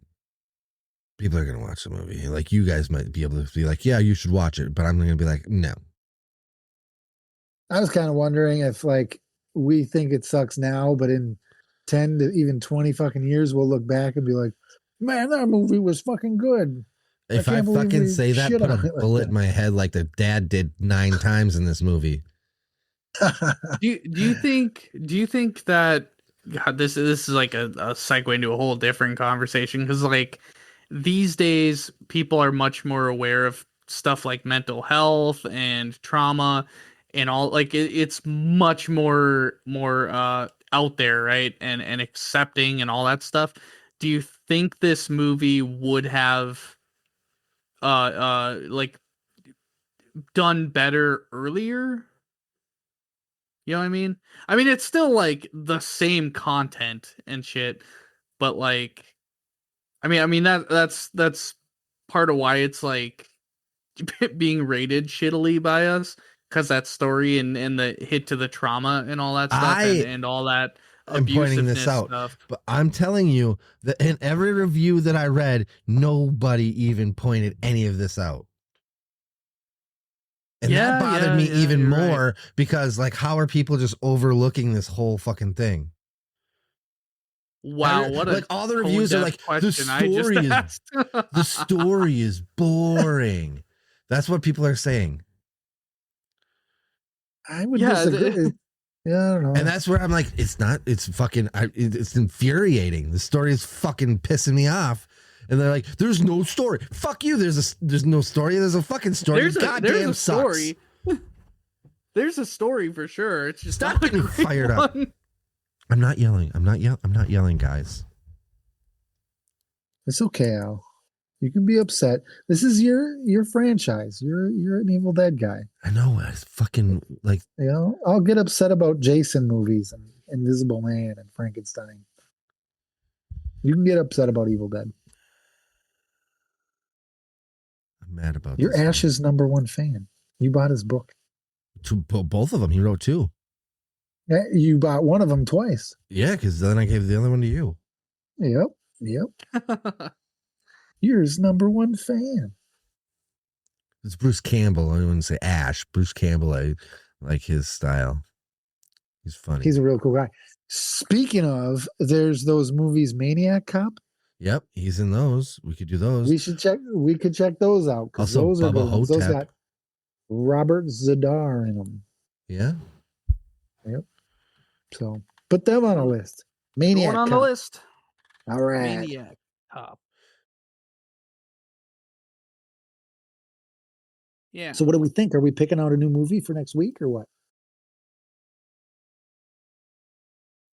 people are going to watch the movie. Like you guys might be able to be like, yeah, you should watch it. But I'm going to be like, no. I was kind of wondering if like we think it sucks now, but in 10 to even 20 fucking years, we'll look back and be like, Man, that movie was fucking good. If I can't believe fucking we say that, shit put on a it like bullet that. in my head like the dad did 9 times in this movie. Do you think that God, this is like a segue into a whole different conversation, because like these days people are much more aware of stuff like mental health and trauma and all, like it's much more out there, right? And accepting and all that stuff. Do you think this movie would have like done better earlier? You know what I mean? I mean, it's still like the same content and shit, but like, I mean that's part of why it's like being rated shittily by us, because that story and the hit to the trauma and all that stuff and all that I'm pointing this abusiveness out, stuff. but I'm telling you that in every review that I read, nobody even pointed any of this out. And that bothered me even you're more right. because, like, how are people just overlooking this whole fucking thing? Wow, what a like all the reviews are like the story is boring. That's what people are saying. I would disagree. Yeah, I don't know. And that's where I'm like, it's not. It's fucking. It's infuriating. The story is fucking pissing me off. And they're like, "There's no story. Fuck you. There's no story. There's a fucking story. There's a story. There's a story for sure. It's just Stop getting fired up. I'm not yelling. I'm not yelling, guys. It's okay, Al. You can be upset. This is your franchise. You're an Evil Dead guy. I know. I fucking like. You know, I'll get upset about Jason movies and Invisible Man and Frankenstein. You can get upset about Evil Dead. I'm mad about You're this. Ash's number one fan. You bought his book. Both of them. He wrote 2. Yeah, you bought one of them twice. Yeah, because then I gave the other one to you. Yep. You're his number one fan. It's Bruce Campbell. I wouldn't say Ash. Bruce Campbell. I like his style. He's funny. He's a real cool guy. Speaking of, there's those movies, Maniac Cop. Yep, he's in those. We could do those. We could check those out. Also, those are Bubba good ones. Those Hotep. got Robert Zadar in them. Yeah. Yep. So put them on a list. Maniac Going on Cop. the list. All right. Maniac Cop. Yeah. So what do we think? Are we picking out a new movie for next week or what?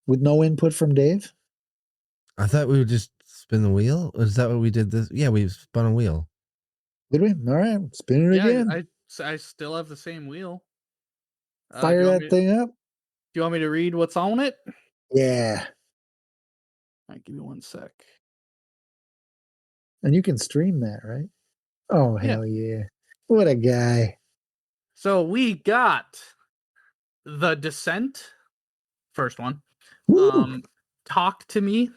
With no input from Dave? I thought we would just spin the wheel. Is that what we did this? Yeah, we spun a wheel. Did we? All right. Spin it again. I still have the same wheel. Fire that thing up. Do you want me to read what's on it? Yeah. All right, give me 1 sec. And you can stream that, right? Oh, hell yeah. What a guy. So we got The Descent, first one. Woo. Talk to Me,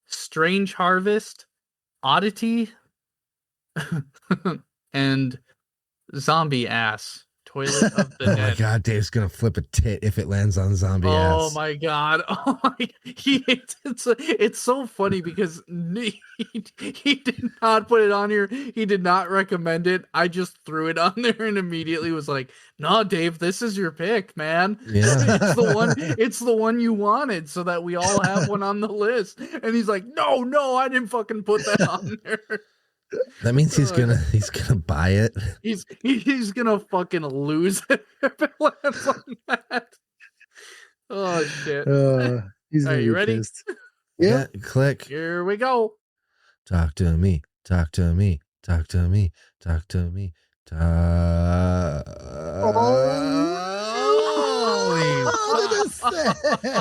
Strange Harvest, Oddity, and Zombie Ass, Toilet of the Oh Dead. my god, Dave's gonna flip a tit if it lands on zombie ass. Oh my god! Oh my! It's so funny because he did not put it on here. He did not recommend it. I just threw it on there and immediately was like, "No, Dave, this is your pick, man. Yeah. it's the one. It's the one you wanted, so that we all have one on the list." And he's like, "No, I didn't fucking put that on there." That means he's gonna buy it. He's gonna fucking lose it if it lands on that. Oh shit! He's Are you ready? Yeah. Click. Here we go. Talk to me. Talk to me. Talk to me. Talk to me.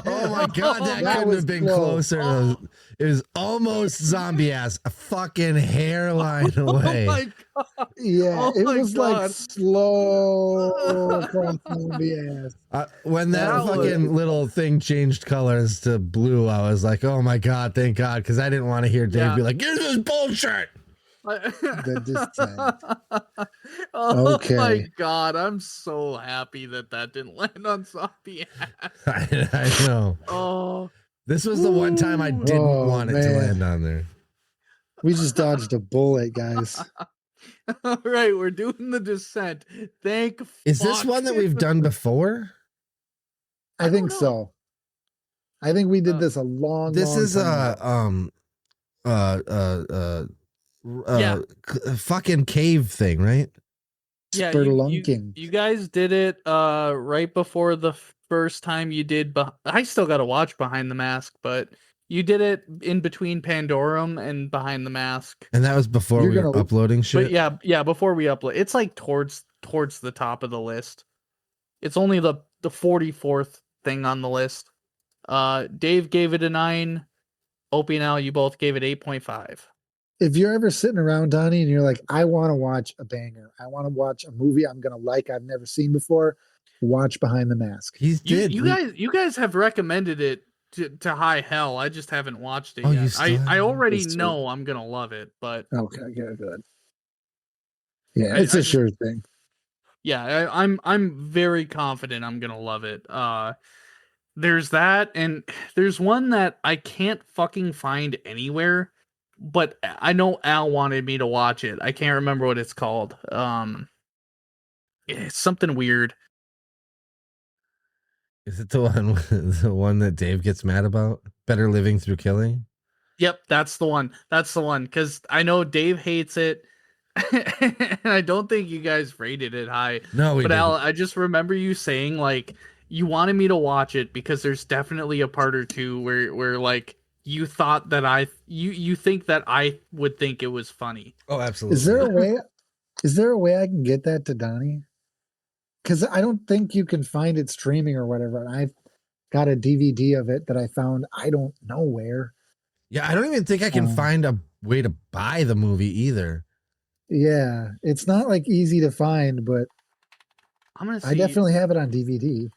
Oh my god, that couldn't have been closer. Oh. It was almost zombie ass, a fucking hairline away. Oh my god! Yeah, Oh it my was God. like slow across the ass. When that That was- fucking little thing changed colors to blue, I was like, "Oh my god, thank God!" Because I didn't want to hear Dave Yeah. be like, "Here's this bullshit." The Descent. Oh Okay. my god! I'm so happy that didn't land on zombie ass. I know. Oh, This was the one time I didn't Oh, want it to man. land on there. We just dodged a bullet, guys. All right, we're doing The Descent. Thank Is this fuck. one that we've done before? I don't think know. so. I think we did Uh, this a long. This is time ago. Yeah. Fucking cave thing, right? Yeah, Spelunking. you guys did it right before the first time you did. I still got to watch Behind the Mask, but you did it in between Pandorum and Behind the Mask. And that was before You're we were gonna- uploading shit. But yeah, before we upload, it's like towards the top of the list. It's only the 44th thing on the list. Dave gave it a 9. Opie and Al, you both gave it 8.5. If you're ever sitting around, Donnie, and you're like, I want to watch a banger. I want to watch a movie I'm gonna like. I've never seen before. Watch Behind the Mask. He's did. You guys have recommended it to high hell. I just haven't watched it Oh, you yet. still I haven't? already That's know I'm gonna love it, but Okay, good. Yeah, I it's a just- sure thing. yeah, I'm very confident I'm gonna love it. There's that, and there's one that I can't fucking find anywhere, but I know Al wanted me to watch it. I can't remember what it's called. It's something weird. Is it the one that Dave gets mad about? Better Living Through Killing? Yep, that's the one. That's the one. Because I know Dave hates it. And I don't think you guys rated it high. No, we But didn't. Al, I just remember you saying like you wanted me to watch it because there's definitely a part or two where like you thought that you think that I would think it was funny. Oh, absolutely. Is there a way I can get that to Donnie? Because I don't think you can find it streaming or whatever. And I've got a DVD of it that I found I don't know where. Yeah, I don't even think I can find a way to buy the movie either. Yeah, it's not like easy to find, but I'm gonna see. I definitely have it on DVD.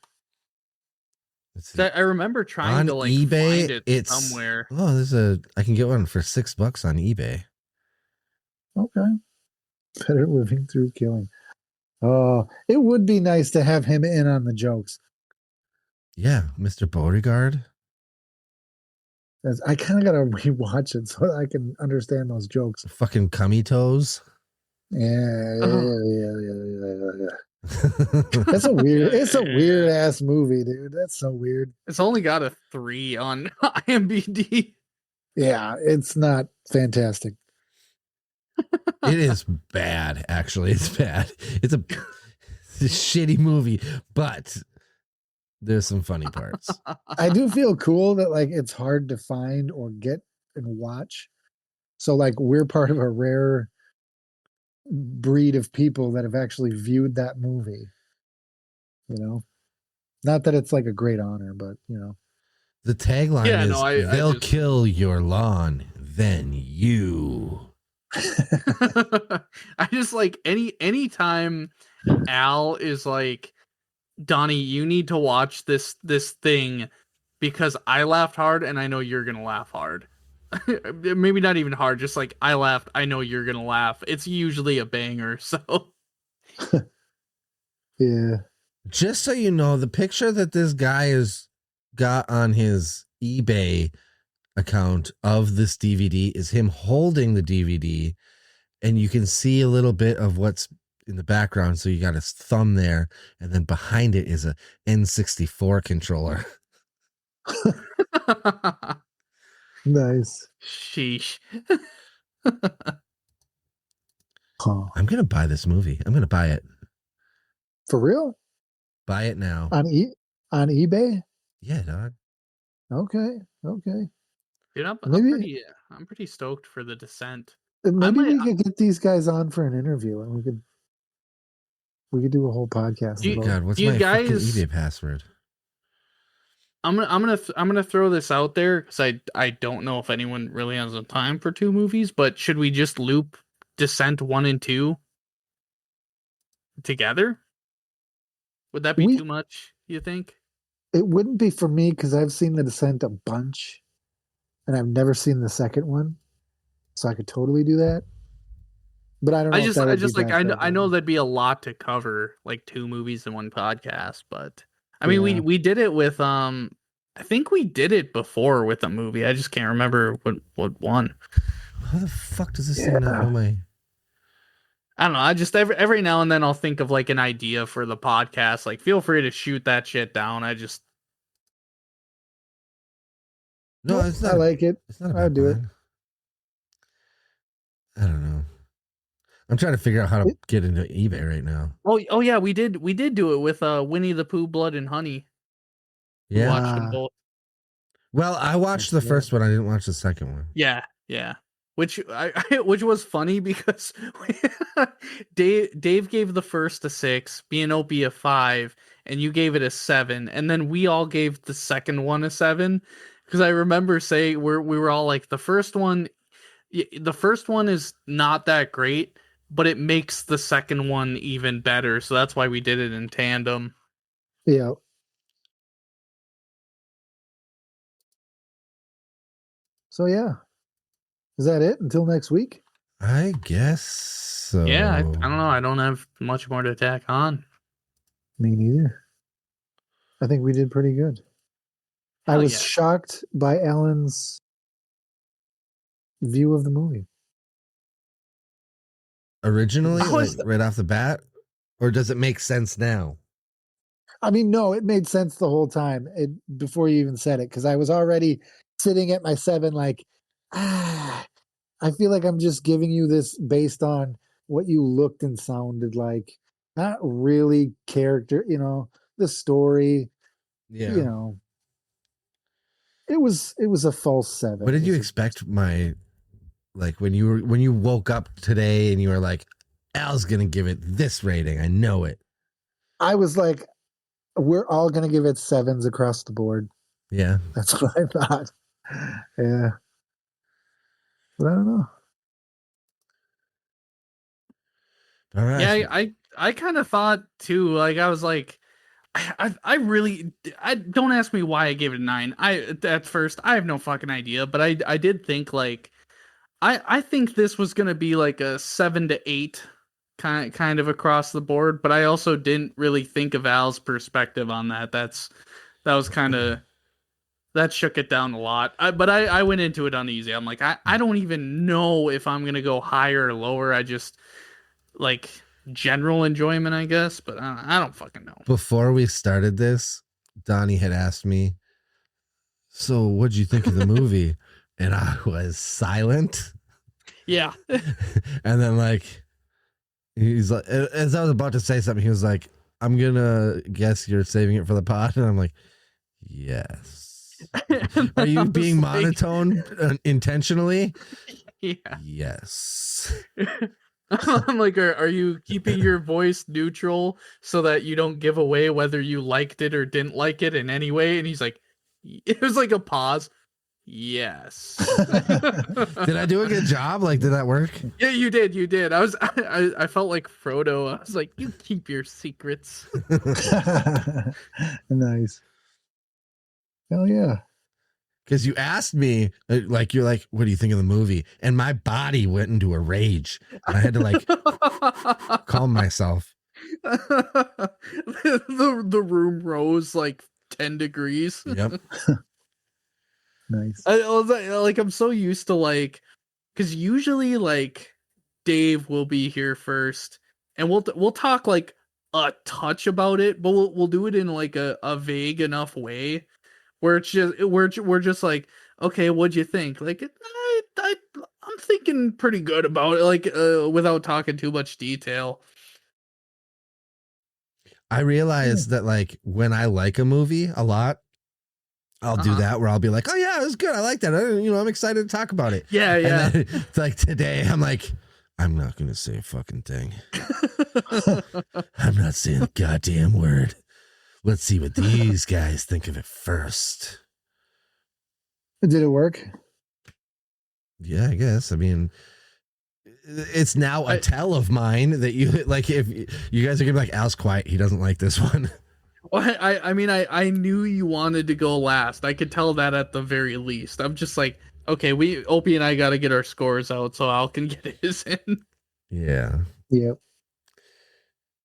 Let's see. I remember trying On to like eBay, find it it's somewhere. Oh, I can get one for $6 on eBay. Okay. Better Living Through Killing. Oh, it would be nice to have him in on the jokes. Yeah, Mr. Beauregard. I kind of got to rewatch it so I can understand those jokes. Fucking cummy toes. Yeah. Oh. That's a weird. Yeah, It's a yeah, weird ass movie, dude. That's so weird. It's only got a 3 on IMDb. Yeah, it's not fantastic. It is bad, actually. It's bad. It's a shitty movie, but there's some funny parts. I do feel cool that like it's hard to find or get and watch. So like we're part of a rare breed of people that have actually viewed that movie. You know, not that it's like a great honor, but you know, The tagline Yeah, is no, I they'll just- kill your lawn, then you. I just like anytime Al is like, Donnie, you need to watch this thing because I laughed hard and I know you're gonna laugh hard. Maybe not even hard, just like I laughed, I know you're gonna laugh. It's usually a banger, so yeah. Just so you know, the picture that this guy has got on his eBay account of this DVD is him holding the DVD, and you can see a little bit of what's in the background. So you got his thumb there, and then behind it is a N64 controller. Nice. sheesh. Huh. I'm gonna buy this movie. I'm gonna buy it. For real? Buy it now. On eBay? Yeah, dog. Okay. Okay. Dude, Maybe- I'm pretty stoked for The Descent. Maybe might- we could get these guys on for an interview and we could do a whole podcast. You- about- God, what's you my guys- fucking eBay password? I'm gonna throw this out there because I don't know if anyone really has the time for 2 movies, but should we just loop Descent 1 and 2 together? Would that be We- too much, you think? It wouldn't be for me because I've seen The Descent a bunch and I've never seen the second one. So I could totally do that. But I don't know. I if just that would be like bad for I know everyone. that'd be a lot to cover, like 2 movies in one podcast, but I mean Yeah. we did it with I think we did it before with a movie. I just can't remember what one. How the fuck does this thing not know my? I don't know. I just every now and then I'll think of like an idea for the podcast. Like, feel free to shoot that shit down. No, it's I not. like it. It's not I'd about do it. mine. I don't know. I'm trying to figure out how to get into eBay right now. Oh yeah, we did do it with Winnie the Pooh, Blood and Honey. We Yeah. watched them both. Well, I watched the first one. I didn't watch the second one. Yeah. Which which was funny because Dave gave the first a 6, me and Opie a 5, and you gave it a 7, and then we all gave the second one a 7. Because I remember saying we were all like, the first one is not that great, but it makes the second one even better. So that's why we did it in tandem. Yeah. So yeah. Is that it until next week? I guess so. Yeah, I don't know. I don't have much more to tack on. Me neither. I think we did pretty good. I Hell was yeah. shocked by Alan's view of the movie. Originally, I was- like, right off the bat, or does it make sense now? I mean, no, it made sense the whole time before you even said it, because I was already sitting at my 7 like, I feel like I'm just giving you this based on what you looked and sounded like, not really character, the story, Yeah. It was a false 7. What did you expect when you woke up today and you were like, Al's gonna give it this rating? I know it. I was like, we're all gonna give it 7s across the board. Yeah. That's what I thought. Yeah. But I don't know. All right. Yeah, I kind of thought too. Like, I was like, I really, don't ask me why I gave it a 9. At first I have no fucking idea, but I did think like, I think this was gonna be like a 7 to 8 kind of across the board. But I also didn't really think of Al's perspective on that. That was kind of, that shook it down a lot. But I went into it uneasy. I'm like, I don't even know if I'm gonna go higher or lower. I just like general enjoyment, I guess, but I don't fucking know. Before we started this, Donnie had asked me, so what'd you think of the movie? And I was silent. Yeah. And then like, he's like, as I was about to say something, he was like, I'm gonna guess you're saving it for the pod. And I'm like, yes. Are you being monotone intentionally? Yeah. Yes. I'm like, are you keeping your voice neutral so that you don't give away whether you liked it or didn't like it in any way? And he's like, it was like a pause. Yes. Did I do a good job? Like, did that work? Yeah, you did. I felt like Frodo. I was like, you keep your secrets. Nice. Hell yeah. Because you asked me, like, you're like, what do you think of the movie? And my body went into a rage. And I had to like calm myself. The room rose like 10 degrees. Yep. Nice. I'm so used to like, because usually like Dave will be here first, and we'll talk like a touch about it, but we'll do it in like a vague enough way where it's just we're just like, okay, what'd you think? Like, I'm thinking pretty good about it, like without talking too much detail. I realized that like when I like a movie a lot, I'll do that where I'll be like, oh yeah, it was good. I like that. I'm excited to talk about it. Yeah. And then, it's like today, I'm like, I'm not going to say a fucking thing. I'm not saying a goddamn word. Let's see what these guys think of it first. Did it work? Yeah, I guess. I mean, it's now a tell of mine that you like. If you guys are gonna be like, Al's quiet, he doesn't like this one. Well, I mean, I knew you wanted to go last. I could tell that at the very least. I'm just like, okay, Opie and I got to get our scores out so Al can get his in. Yeah. Yep.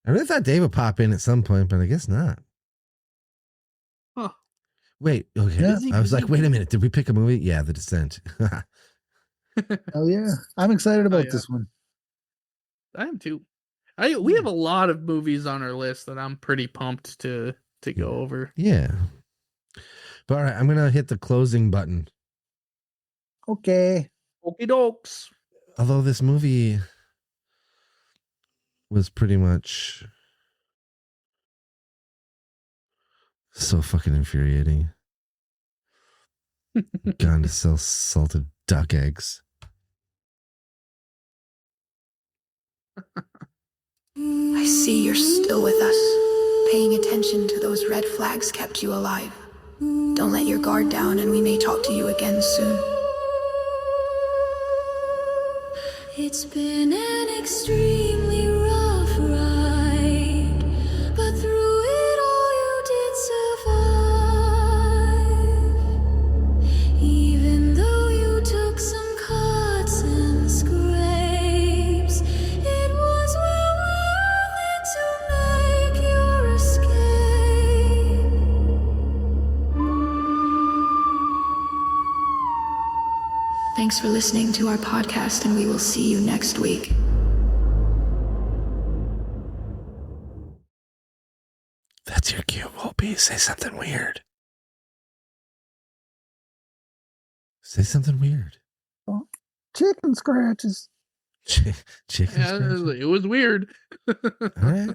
I really thought Dave would pop in at some point, but I guess not. Huh. Wait, okay. Yeah. I was like, wait a minute. Did we pick a movie? Yeah, The Descent. Oh yeah, I'm excited about yeah. this one. I am too. We have a lot of movies on our list that I'm pretty pumped to go over. Yeah. But all right, I'm gonna hit the closing button. Okay. Okie dokes. Although this movie was pretty much so fucking infuriating. Gone to sell salted duck eggs. I see you're still with us. Paying attention to those red flags kept you alive. Don't let your guard down and we may talk to you again soon. It's been an extremely rough ride, but through it all you did survive. Even though you took some cuts and scrapes, it was well worth it to make your escape. Thanks for listening to our podcast, and we will see you next week. That's your cue, Volpe. Say something weird. Say something weird. Chicken scratches. Chicken Yeah, scratch. it was weird. All right.